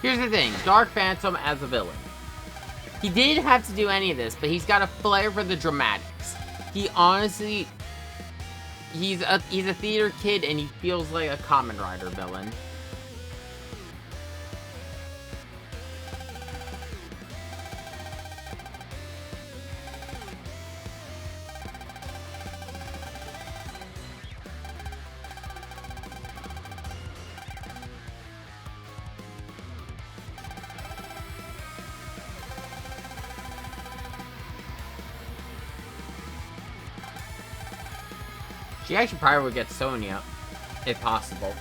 Here's the thing, Dark Phantom as a villain. He didn't have to do any of this, but he's got a flair for the dramatics. He honestly, he's a theater kid and he feels like a Kamen Rider villain. She actually probably would get Sonya, if possible.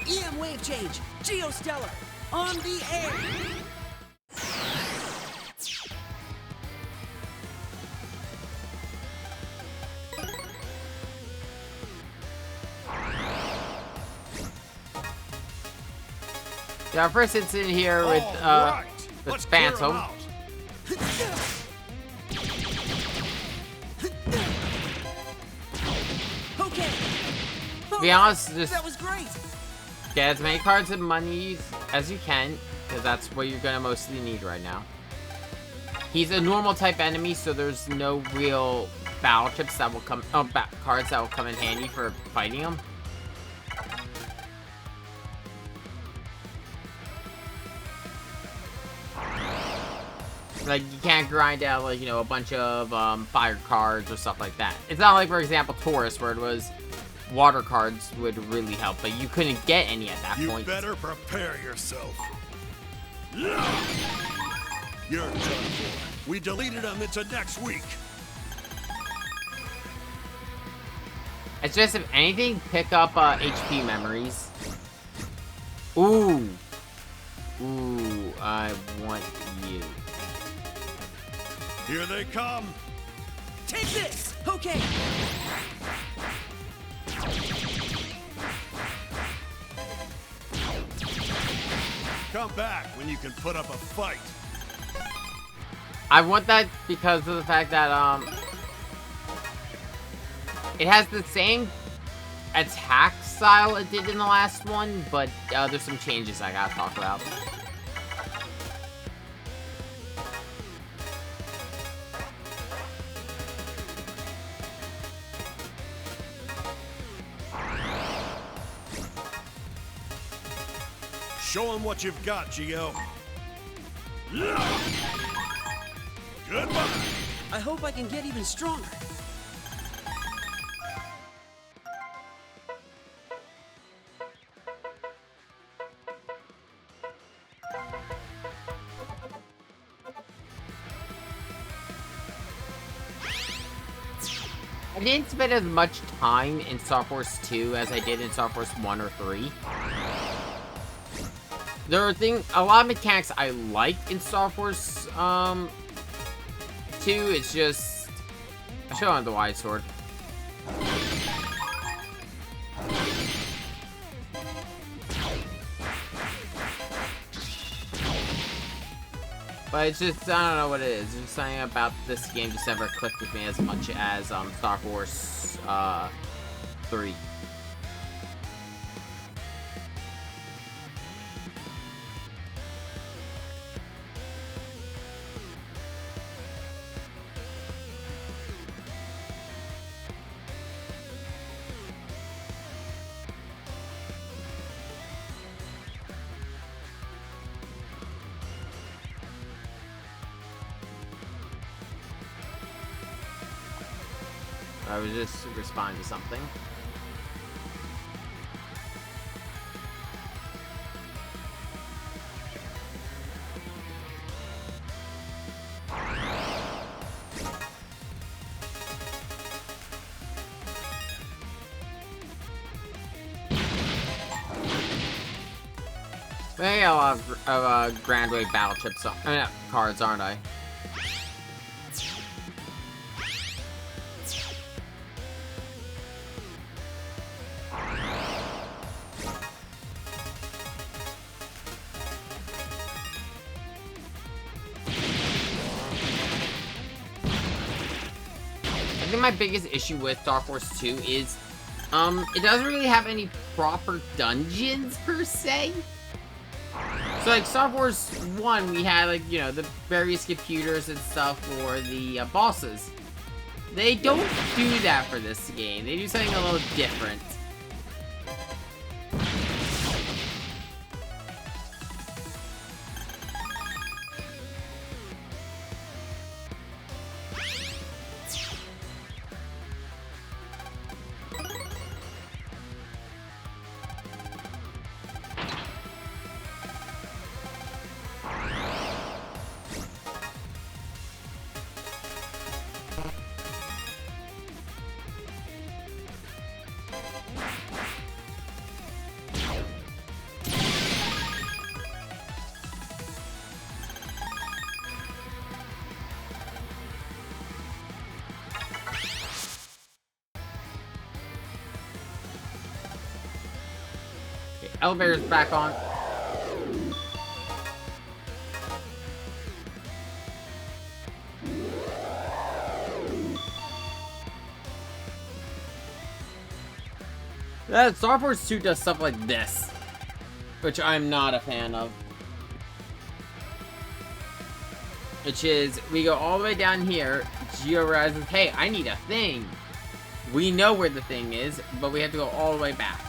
EM wave change. Geostellar. On the air. Yeah, first it's in here with Phantom. Okay. To be honest, just That was great. get as many cards and money as you can, because that's what you're gonna mostly need right now. He's a normal type enemy, so there's no real battle chips that will come, cards that will come in handy for fighting him. Like, you can't grind out, like, you know, a bunch of fire cards or stuff like that. It's not like, for example, Taurus, where it was water cards would really help, but you couldn't get any at that point. You better prepare yourself. You're done for. We deleted them into next week. It's just, if anything, pick up HP memories. Ooh. Ooh, I want you. Here they come. Take this. Okay. Come back when you can put up a fight. I want that because of the fact that, it has the same attack style it did in the last one, but, there's some changes I gotta talk about. Show them what you've got, Geo. Goodbye. I hope I can get even stronger. I didn't spend as much time in Starforce 2 as I did in Starforce 1 or 3. There are a lot of mechanics I like in Starforce 2. It's just I should have the wide sword. But it's just, I don't know what it is. There's something about this game just never clicked with me as much as Starforce 3. I was just responding to something. I got a lot of Grand Wave battle chips, cards, aren't I? I think my biggest issue with Starforce 2 is, it doesn't really have any proper dungeons, per se. So, like, Starforce 1, we had, like, you know, the various computers and stuff for the bosses. They don't do that for this game. They do something a little different. Elevator's back on. Starforce 2 does stuff like this, which I'm not a fan of. Which is, we go all the way down here, Geo realizes, hey, I need a thing. We know where the thing is, but we have to go all the way back.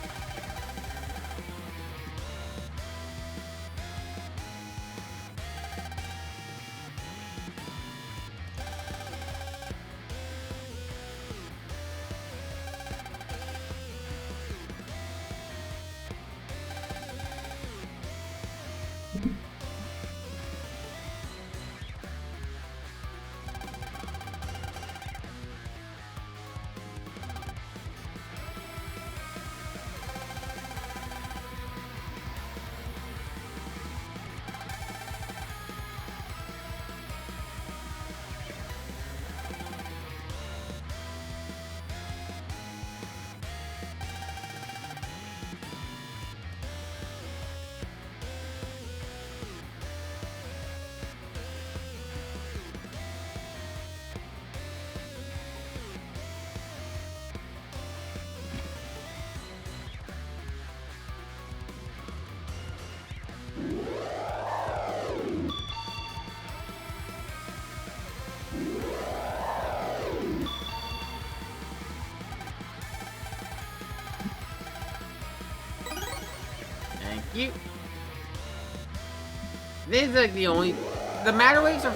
This is like the only... The matter waves are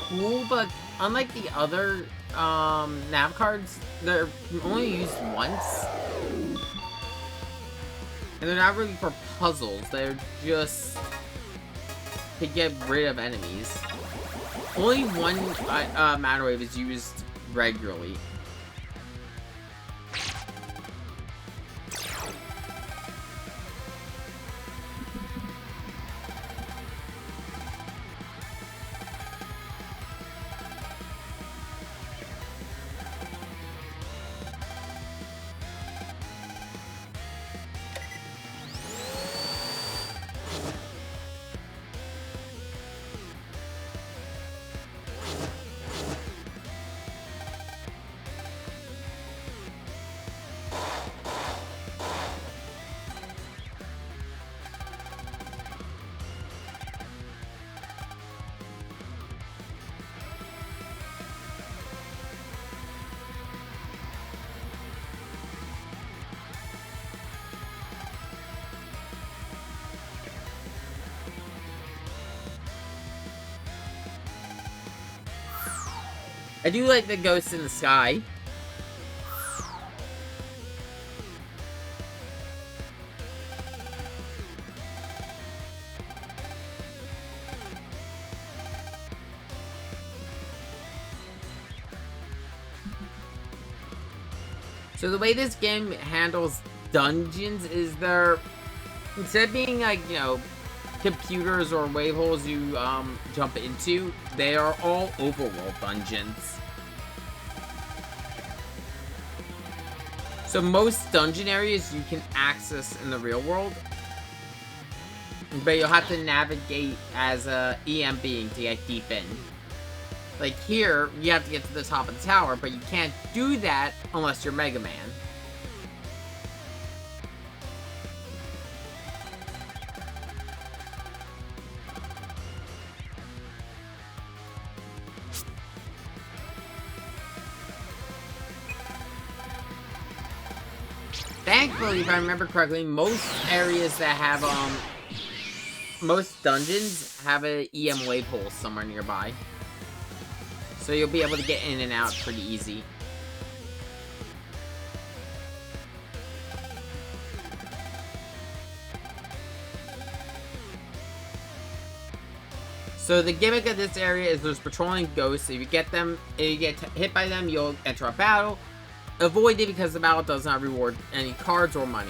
cool, but unlike the other nav cards, they're only used once. And they're not really for puzzles, they're just to get rid of enemies. Only one matter wave is used regularly. I do like the ghosts in the sky. So the way this game handles dungeons is instead of being like, you know, computers or wave holes you jump into, they are all overworld dungeons. So most dungeon areas you can access in the real world, but you'll have to navigate as a EM being to get deep in. Like here, you have to get to the top of the tower, but you can't do that unless you're Megaman. Thankfully, if I remember correctly, most areas that have, most dungeons have a EM wave hole somewhere nearby. So you'll be able to get in and out pretty easy. So the gimmick of this area is there's patrolling ghosts. If you get hit by them, you'll enter a battle. Avoid it because the battle does not reward any cards or money.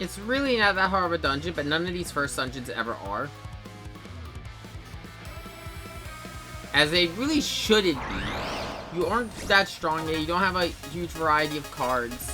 It's really not that hard of a dungeon, but none of these first dungeons ever are. As they really shouldn't be. You aren't that strong yet, you don't have a huge variety of cards.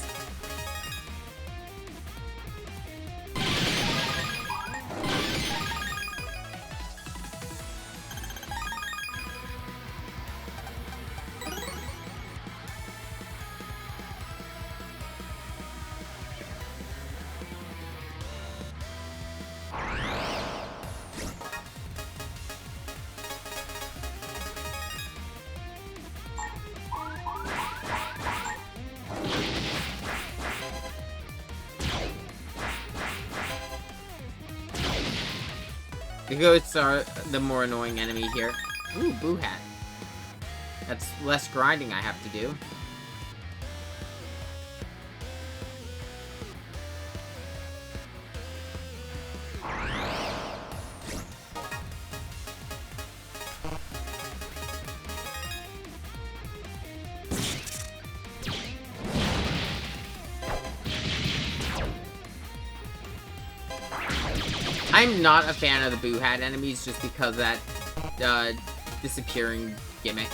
The ghosts are the more annoying enemy here. Ooh, Boo Hat. That's less grinding I have to do. I'm not a fan of the Boo Hat enemies just because of that disappearing gimmick.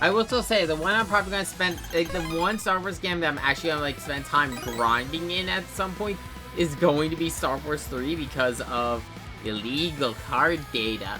I will still say, the one I'm probably gonna spend, like, the one Star Wars game that I'm actually gonna, like, spend time grinding in at some point is going to be Star Wars 3 because of illegal card data.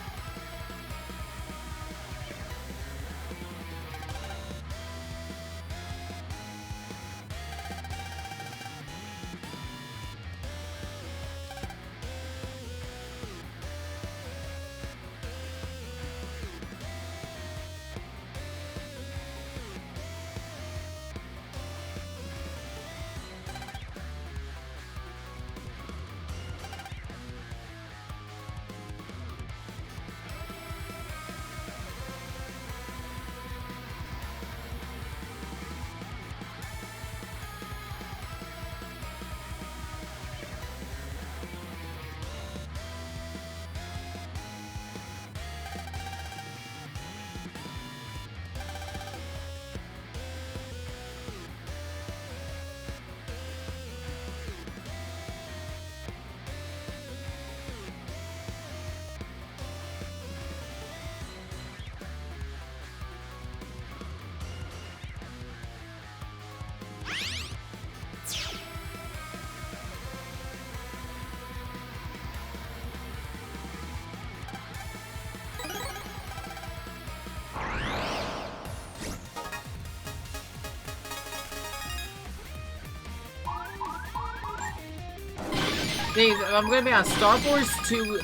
I'm gonna be honest, Starforce 2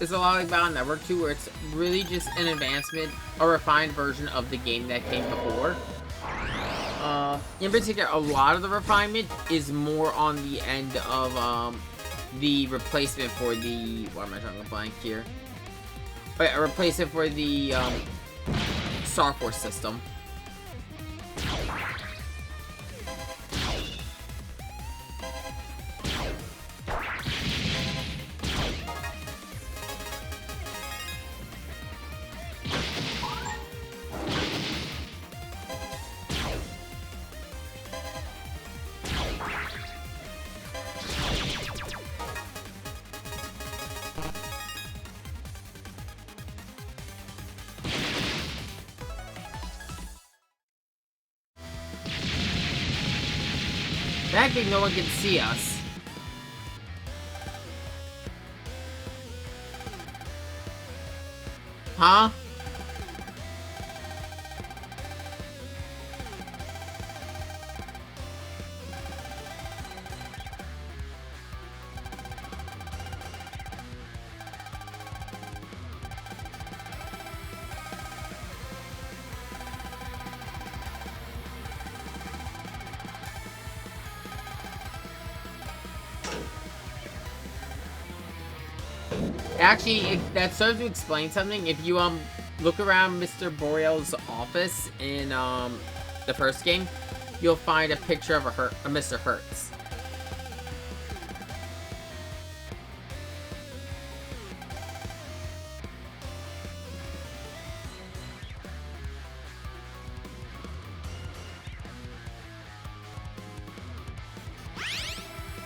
is a lot like Battle Network 2, where it's really just an advancement, a refined version of the game that came before. In particular, a lot of the refinement is more on the end of the replacement for the, why am I drawing a blank here? But a replacement for the Starforce system. That thing, no one can see us. Huh? Actually, that serves to explain something. If you look around Mr. Boreal's office in the first game, you'll find a picture of a Mr. Hertz.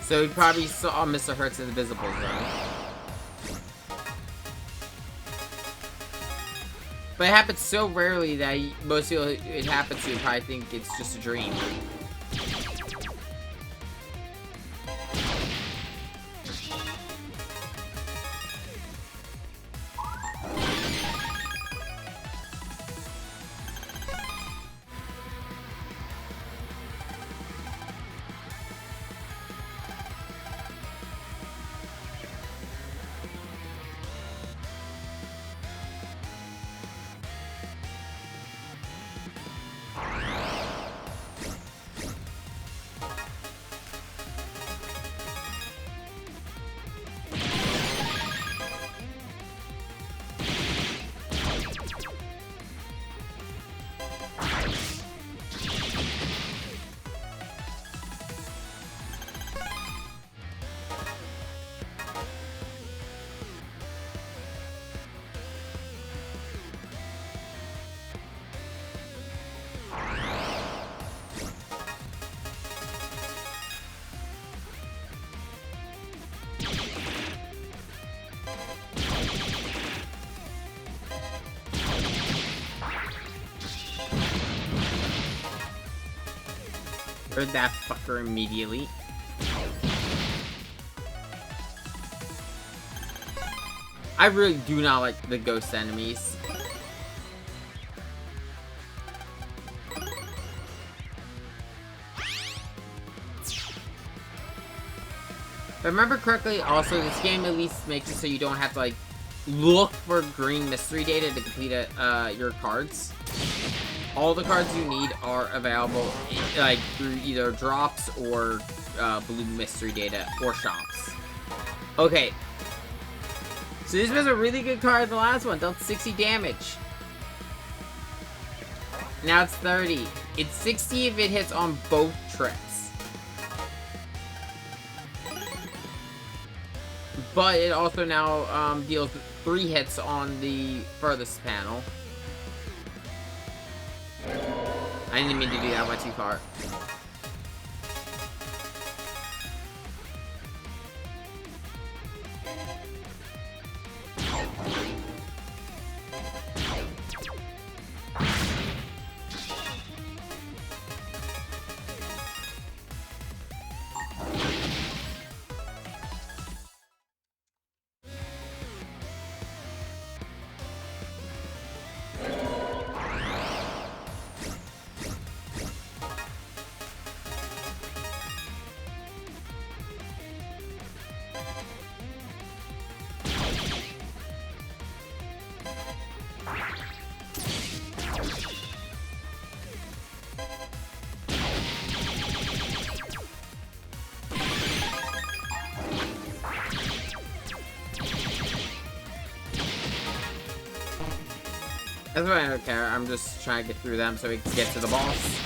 So you probably saw Mr. Hertz in the Visible Zone. But it happens so rarely that most people it happens to probably think it's just a dream. Heard that fucker immediately. I really do not like the ghost enemies. If I remember correctly, also, this game at least makes it so you don't have to, like, look for green mystery data to complete your cards. All the cards you need are available, like, through either drops or blue mystery data or shops. Okay. So this was a really good card, the last one. Dealt 60 damage. Now it's 30. It's 60 if it hits on both trips. But it also now deals 3 hits on the furthest panel. I didn't mean to do that, I went too far. That's why I don't care. I'm just trying to get through them so we can get to the boss.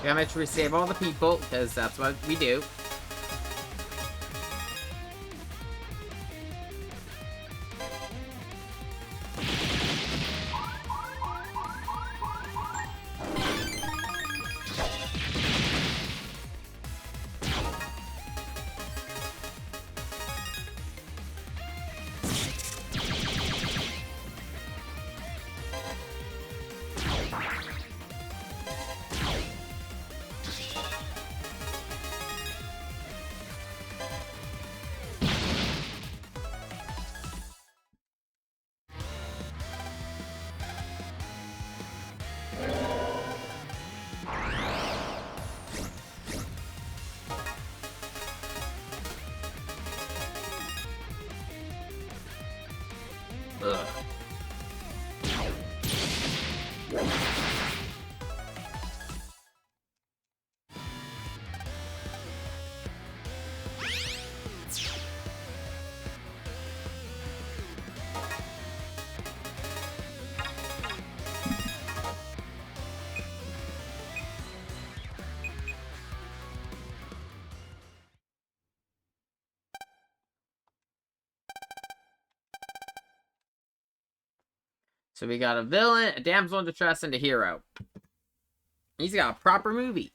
Gotta make sure we save all the people, because that's what we do. Ugh. So we got a villain, a damsel in distress, and a hero. He's got a proper movie.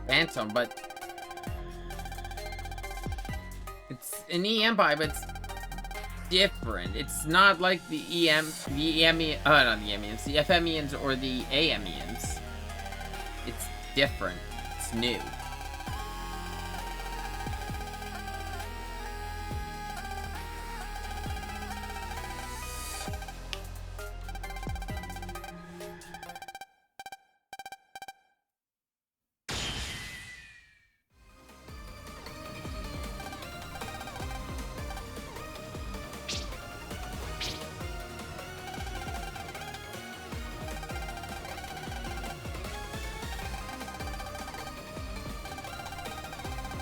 Phantom, but an EM pipe, but it's different. It's not like the not the MEMs, the FMEMs or the AMEMs. It's different. It's new.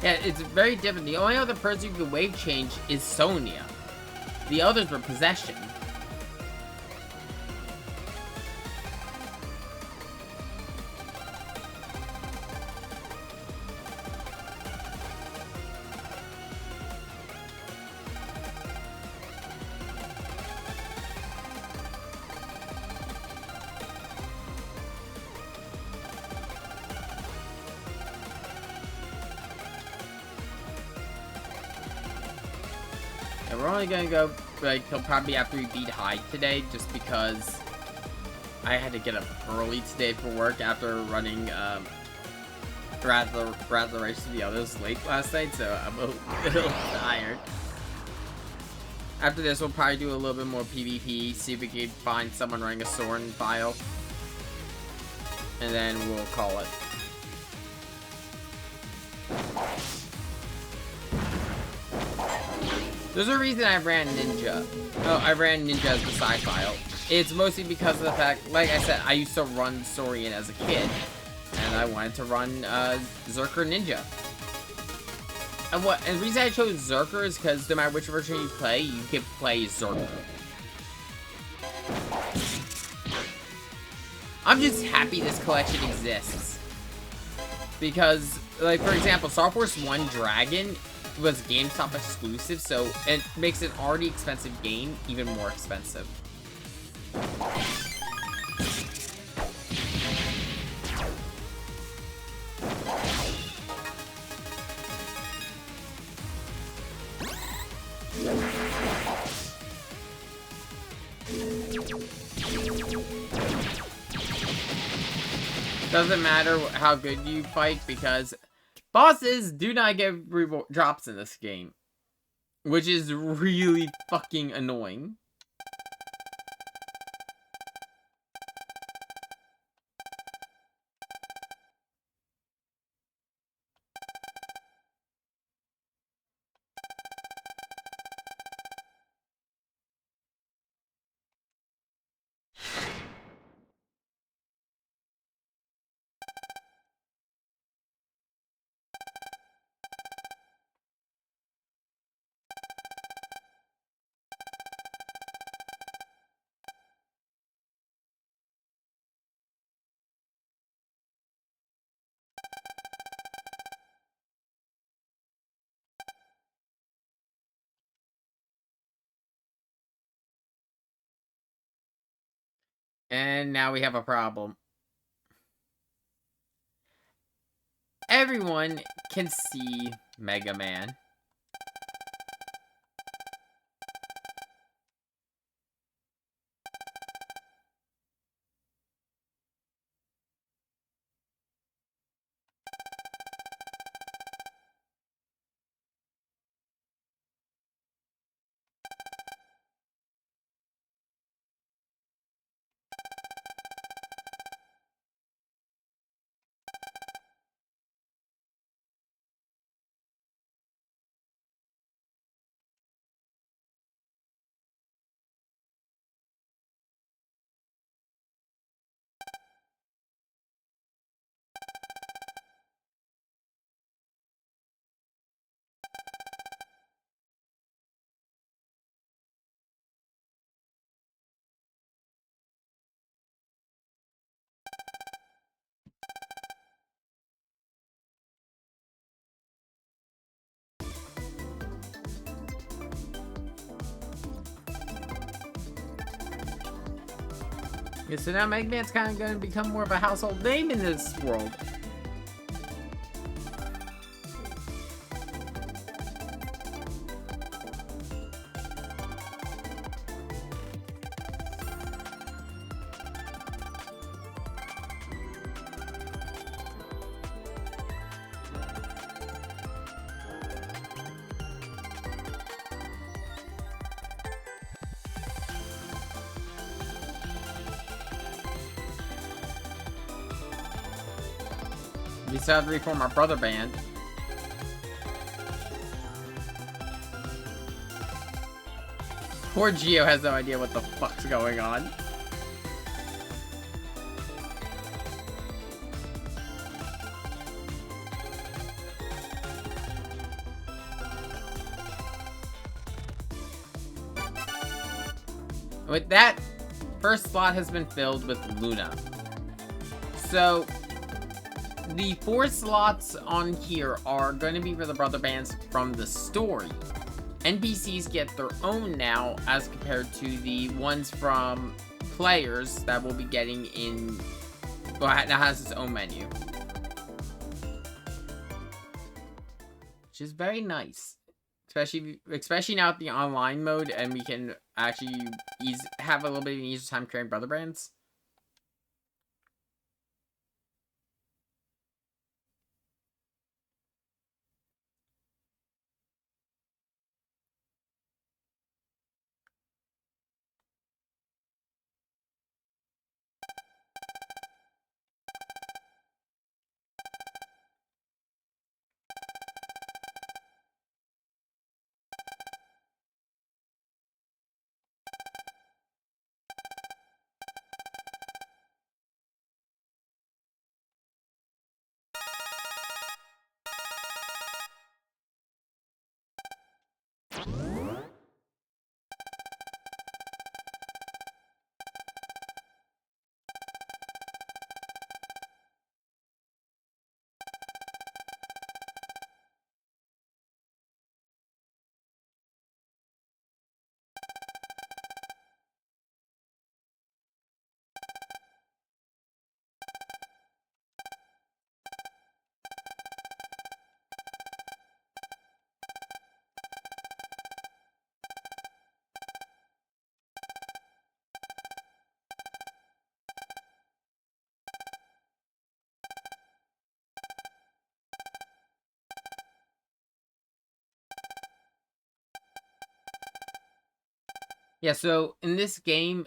Yeah, it's very different. The only other person who can wave change is Sonya. The others were possession. And we're only gonna go like till probably after we beat Hyde today, just because I had to get up early today for work after running Rather Race to the others late last night, so I'm a little tired. After this, we'll probably do a little bit more PvP, see if we can find someone running a Soren file, and then we'll call it. There's a reason I ran Ninja. Oh, I ran Ninja as the side file. It's mostly because of the fact, like I said, I used to run Saurian as a kid, and I wanted to run Zerker Ninja. And the reason I chose Zerker is because no matter which version you play, you can play Zerker. I'm just happy this collection exists. Because, like, for example, Starforce 1 Dragon was GameStop exclusive, so it makes an already expensive game even more expensive. Doesn't matter how good you fight, because bosses do not get drops in this game, which is really fucking annoying. And now we have a problem. Everyone can see Megaman. Yeah, so now Megaman's kind of going to become more of a household name in this world. We still have to reform our brother band. Poor Geo has no idea what the fuck's going on. With that, first slot has been filled with Luna. So, the 4 slots on here are going to be for the brother bands from the story. NPCs get their own now as compared to the ones from players that will be getting in... Well, that has its own menu. Which is very nice. Especially now with the online mode, and we can actually have a little bit of an easier time creating brother brands. Yeah, so in this game,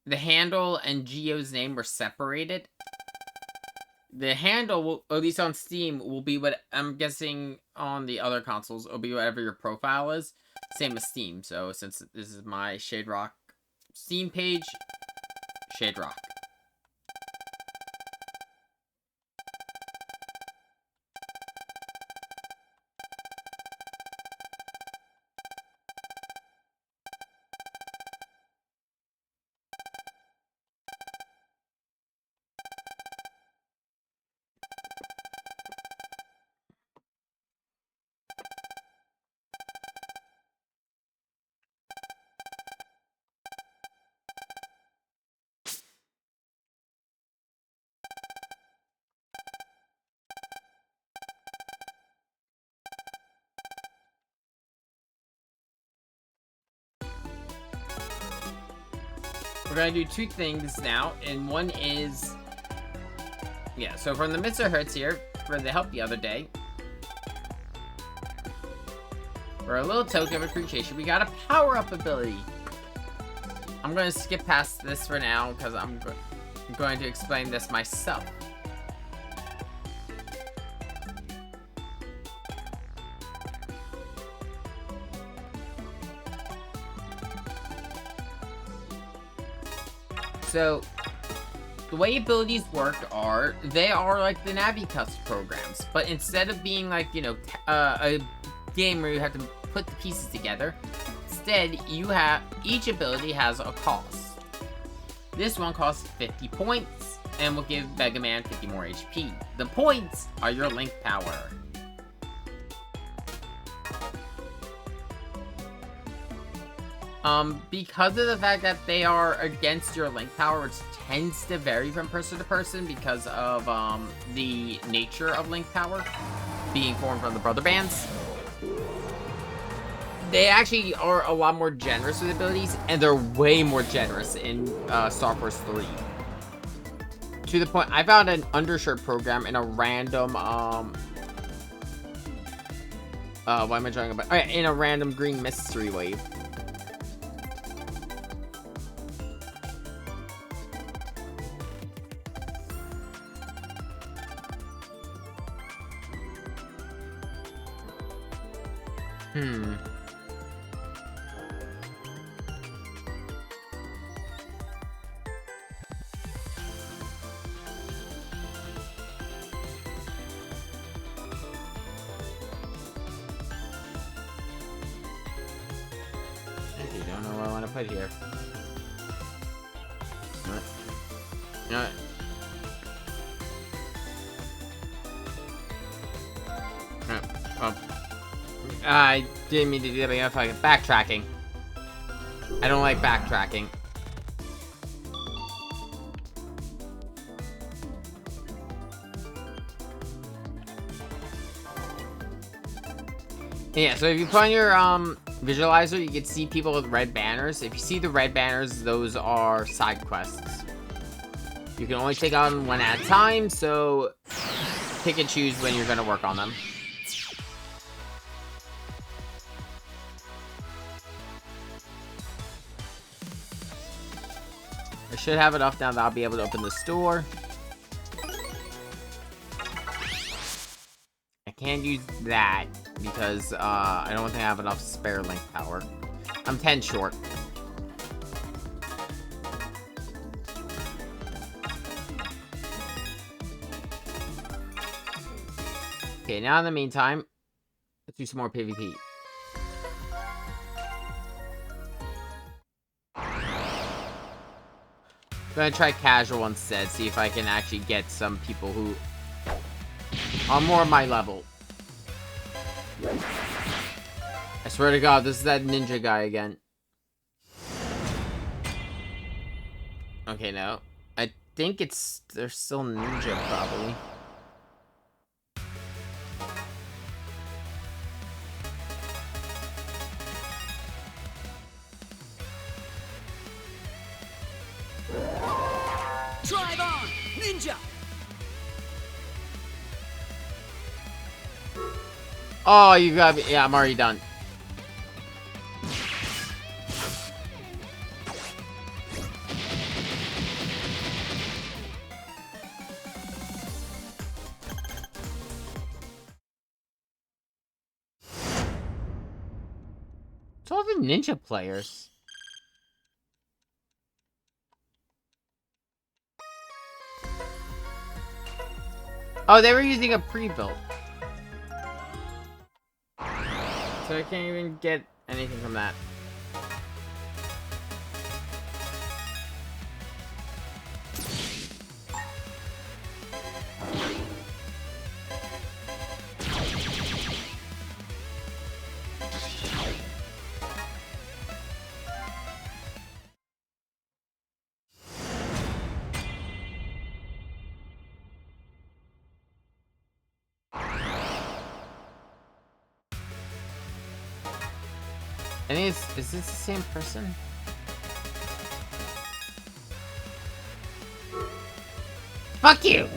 the handle and Geo's name were separated. The handle, will, at least on Steam, will be what I'm guessing on the other consoles. It'll be whatever your profile is. Same as Steam. So since this is my Shade Rock Steam page, Shade Rock. We're gonna do 2 things now, and one is... Yeah, so from the Mr. Hertz here, for the help the other day, for a little token of appreciation, we got a power-up ability. I'm going to skip past this for now, because I'm going to explain this myself. So, the way abilities work are, they are like the Navi-Cust programs, but instead of being like, you know, a game where you have to put the pieces together, instead, each ability has a cost. This one costs 50 points, and will give Megaman 50 more HP. The points are your link power. Because of the fact that they are against your link power, which tends to vary from person to person because of, the nature of link power being formed from the brother bands, they actually are a lot more generous with abilities, and they're way more generous in, Starforce 3. To the point, I found an undershirt program in a random, why am I drawing about? Oh, yeah, in a random green mystery wave. Hmm. I don't know what I want to put here. No. I didn't mean to do that, but you know, if I backtracking. I don't like backtracking. Yeah, so if you put on your visualizer, you can see people with red banners. If you see the red banners, those are side quests. You can only take on one at a time, so pick and choose when you're gonna work on them. I should have enough now that I'll be able to open the store. I can't use that because I don't think I have enough spare link power. I'm 10 short. Okay, now in the meantime, let's do some more PvP. I'm gonna try casual instead, see if I can actually get some people who are more my level. I swear to God, this is that ninja guy again. Okay, no. I think they're still ninja, probably. Drive on, ninja! Oh, you got me. Yeah, I'm already done. It's all the ninja players. Oh, they were using a pre-built. So I can't even get anything from that. And is this the same person? Fuck you!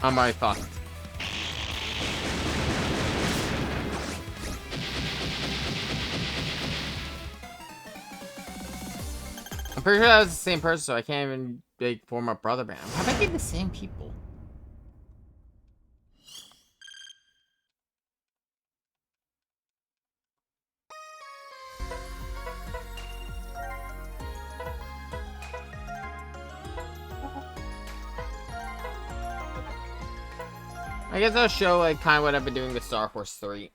I'm already fucked. I'm pretty sure that was the same person, so I can't even like form a brother band. How am I getting the same people? I guess I'll show like kind of what I've been doing with Starforce 3.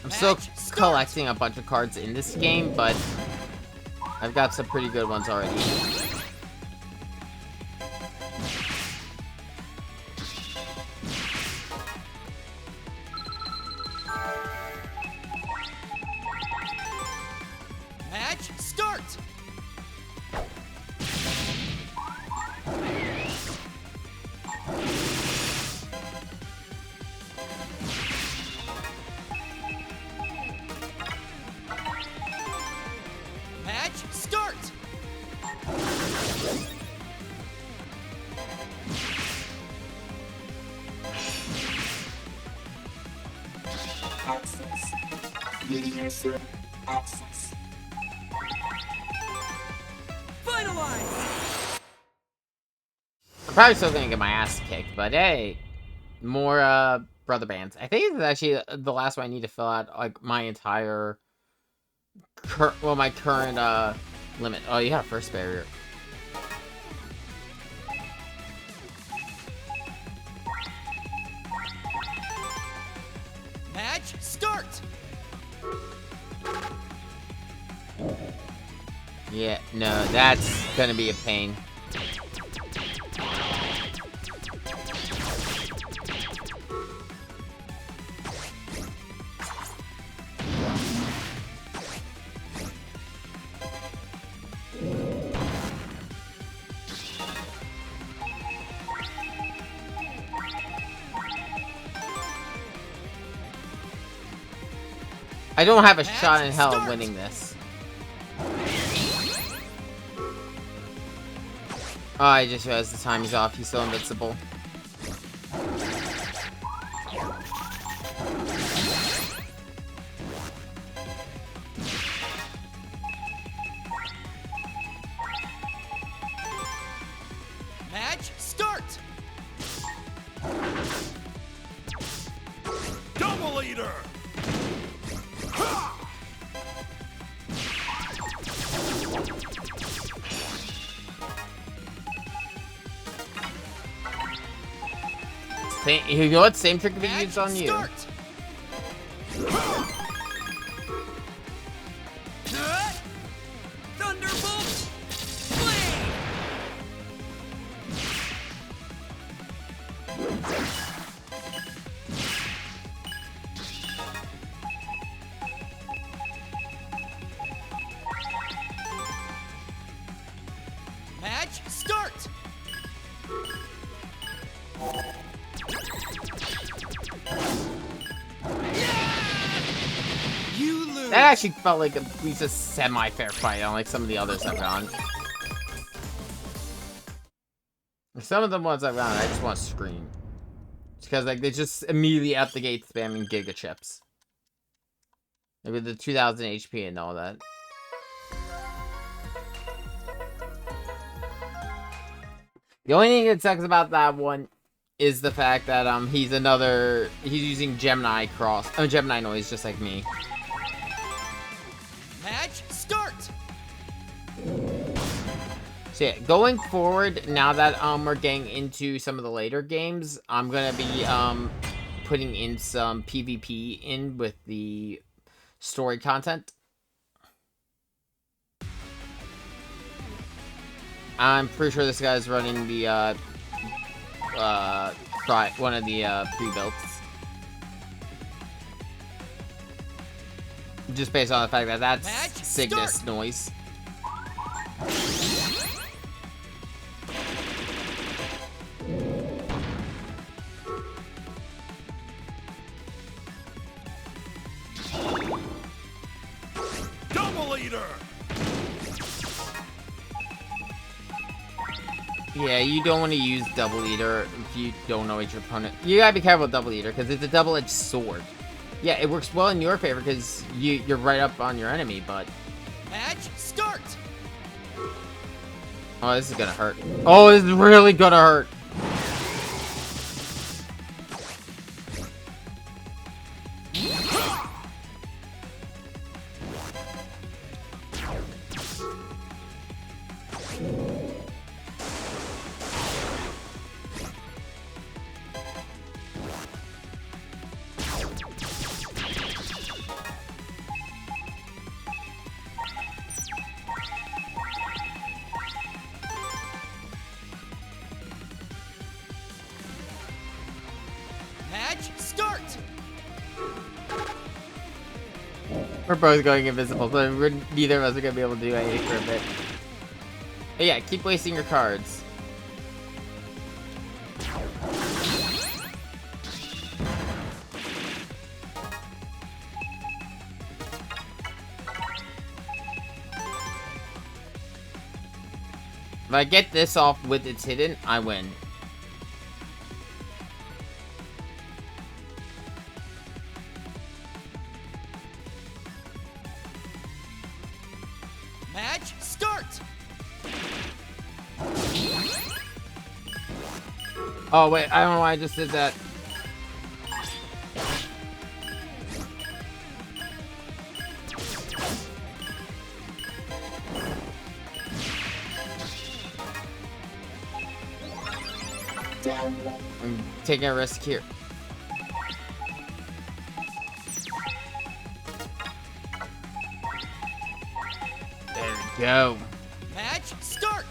I'm still collecting a bunch of cards in this game, but I've got some pretty good ones already. Finalize! I'm probably still gonna get my ass kicked, but hey, more brother bands. I think it's actually the last one I need to fill out, like my entire my current limit. Oh, you have first barrier. Match start! Yeah, no, that's gonna be a pain. I don't have a shot in hell of winning this. Oh, I just realized the time is off. He's still invincible. Match start! Double eater! You know what? Same trick we used on you. Start. Thunderbolt! Flame! Match start! You lose! That actually felt like at least a semi-fair fight, unlike some of the others I've gone. Some of the ones I've gone, I just want to scream. Because like they just immediately out the gate spamming Giga Chips. Maybe the 2000 HP and all that. The only thing that sucks about that one is the fact that he's using Gemini noise just like me. Match start! So yeah, going forward, now that we're getting into some of the later games, I'm gonna be putting in some PvP in with the story content. I'm pretty sure this guy's running the one of the pre-builds. Just based on the fact that that's Match Cygnus start. noise. Double eater! Yeah, you don't want to use Double Eater if you don't know what your opponent... You gotta be careful with Double Eater, because it's a double-edged sword. Yeah, it works well in your favor, because you're right up on your enemy, but... Match start! Oh, this is gonna hurt. Oh, this is really gonna hurt. Match start! We're both going invisible, so neither of us are gonna be able to do anything for a bit. But yeah, keep wasting your cards. If I get this off with its hidden, I win. Oh, wait, I don't know why I just did that. I'm taking a risk here. There we go. Match start.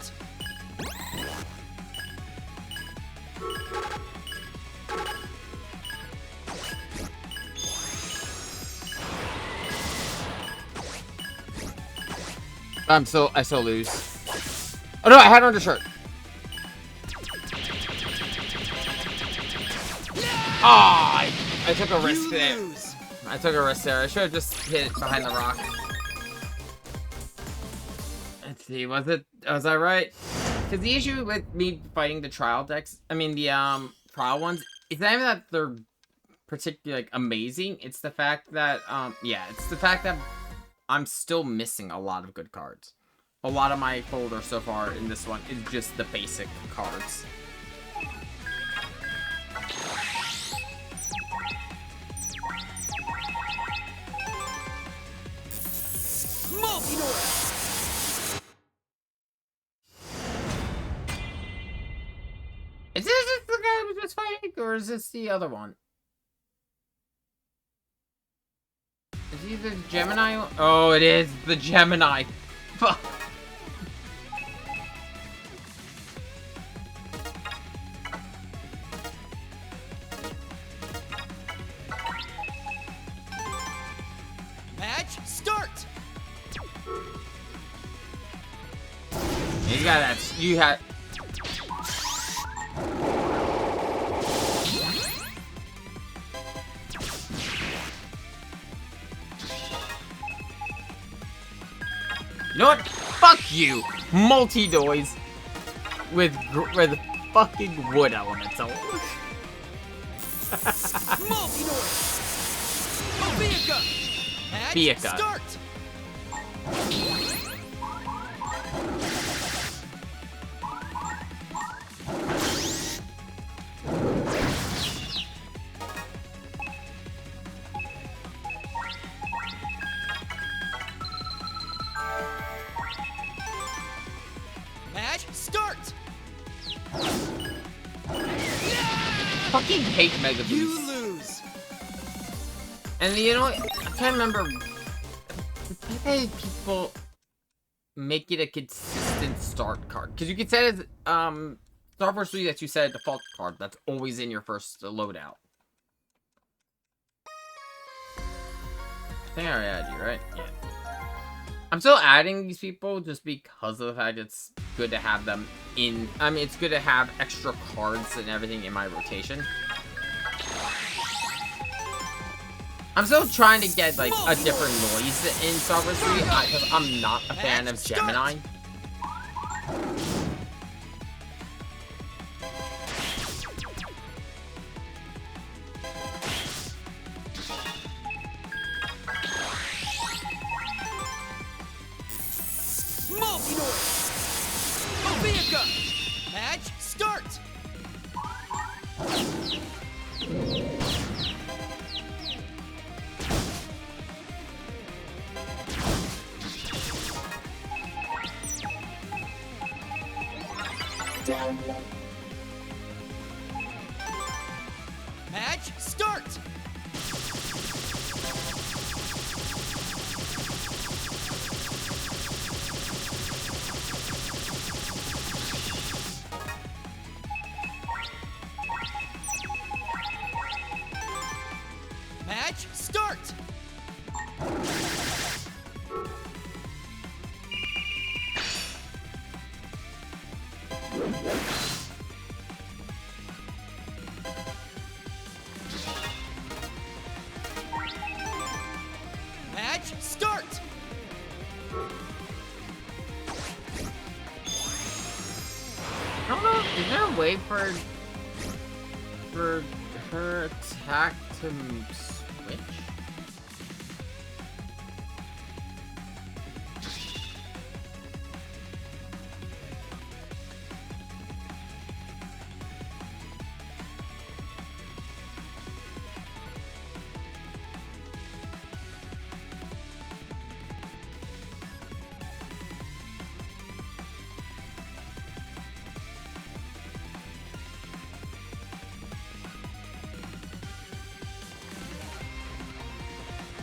I still lose. Oh no, I had an undershirt. Ah, I took a risk there. I took a risk there. I should have just hit it behind the rock. Let's see, was I right? Because the issue with me fighting the trial decks, I mean the trial ones, it's not even that they're particularly like amazing. It's the fact that yeah, it's the fact that I'm still missing a lot of good cards. A lot of my folder so far in this one is just the basic cards. Is this the guy we just fighting, or is this the other one? Is he the Gemini? Oh, it is the Gemini. Fuck. Match start. You got that. You had. You know what? Fuck you! Multi-doys with fucking wood elemental. Fiaca. Start. Match start. Fucking hate Mega You Boost. lose. And you know what? I can't remember. Why people make it a consistent start card? Because you can set it as Starforce 3 that you set a default card that's always in your first loadout. I think I already added you, right? Yeah. I'm still adding these people just because of the fact it's good to have them in. I mean, it's good to have extra cards and everything in my rotation. I'm still trying to get like a different noise in Starforce 3 because I'm not a fan of Gemini. Match start. Match start. Match start. Match start. I don't know. Is there a way for her attack to switch?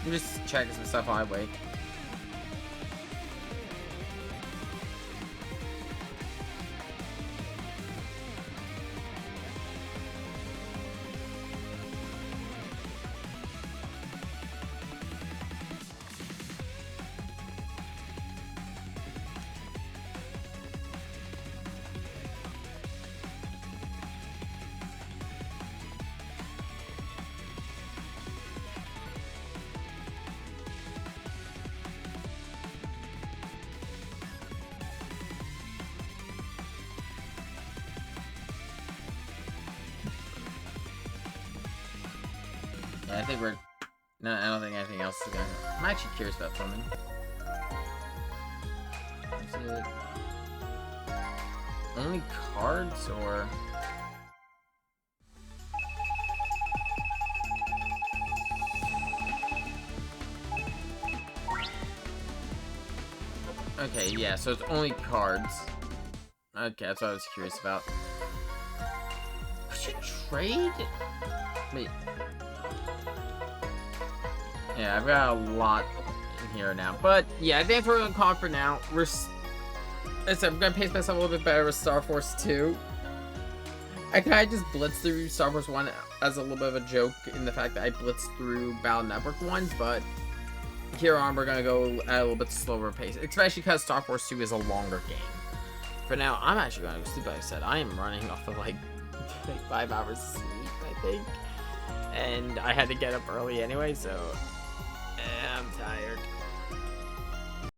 I'm just checking some stuff while I wait. Yeah, I think we're... No, I don't think anything else is gonna... I'm actually curious about something. Is it... only cards, or... Okay, yeah, so it's only cards. Okay, that's what I was curious about. Could you trade? Wait. Yeah, I've got a lot in here now. But, yeah, I think that's what we're going to call it for now. I'm going to pace myself a little bit better with Starforce 2. I kind of just blitzed through Starforce 1 as a little bit of a joke in the fact that I blitzed through Battle Network ones, but here on we're going to go at a little bit slower pace, especially because Starforce 2 is a longer game. For now, I'm actually going to go sleep. Like I said, I am running off of like 5 hours of sleep, I think. And I had to get up early anyway, so I'm tired.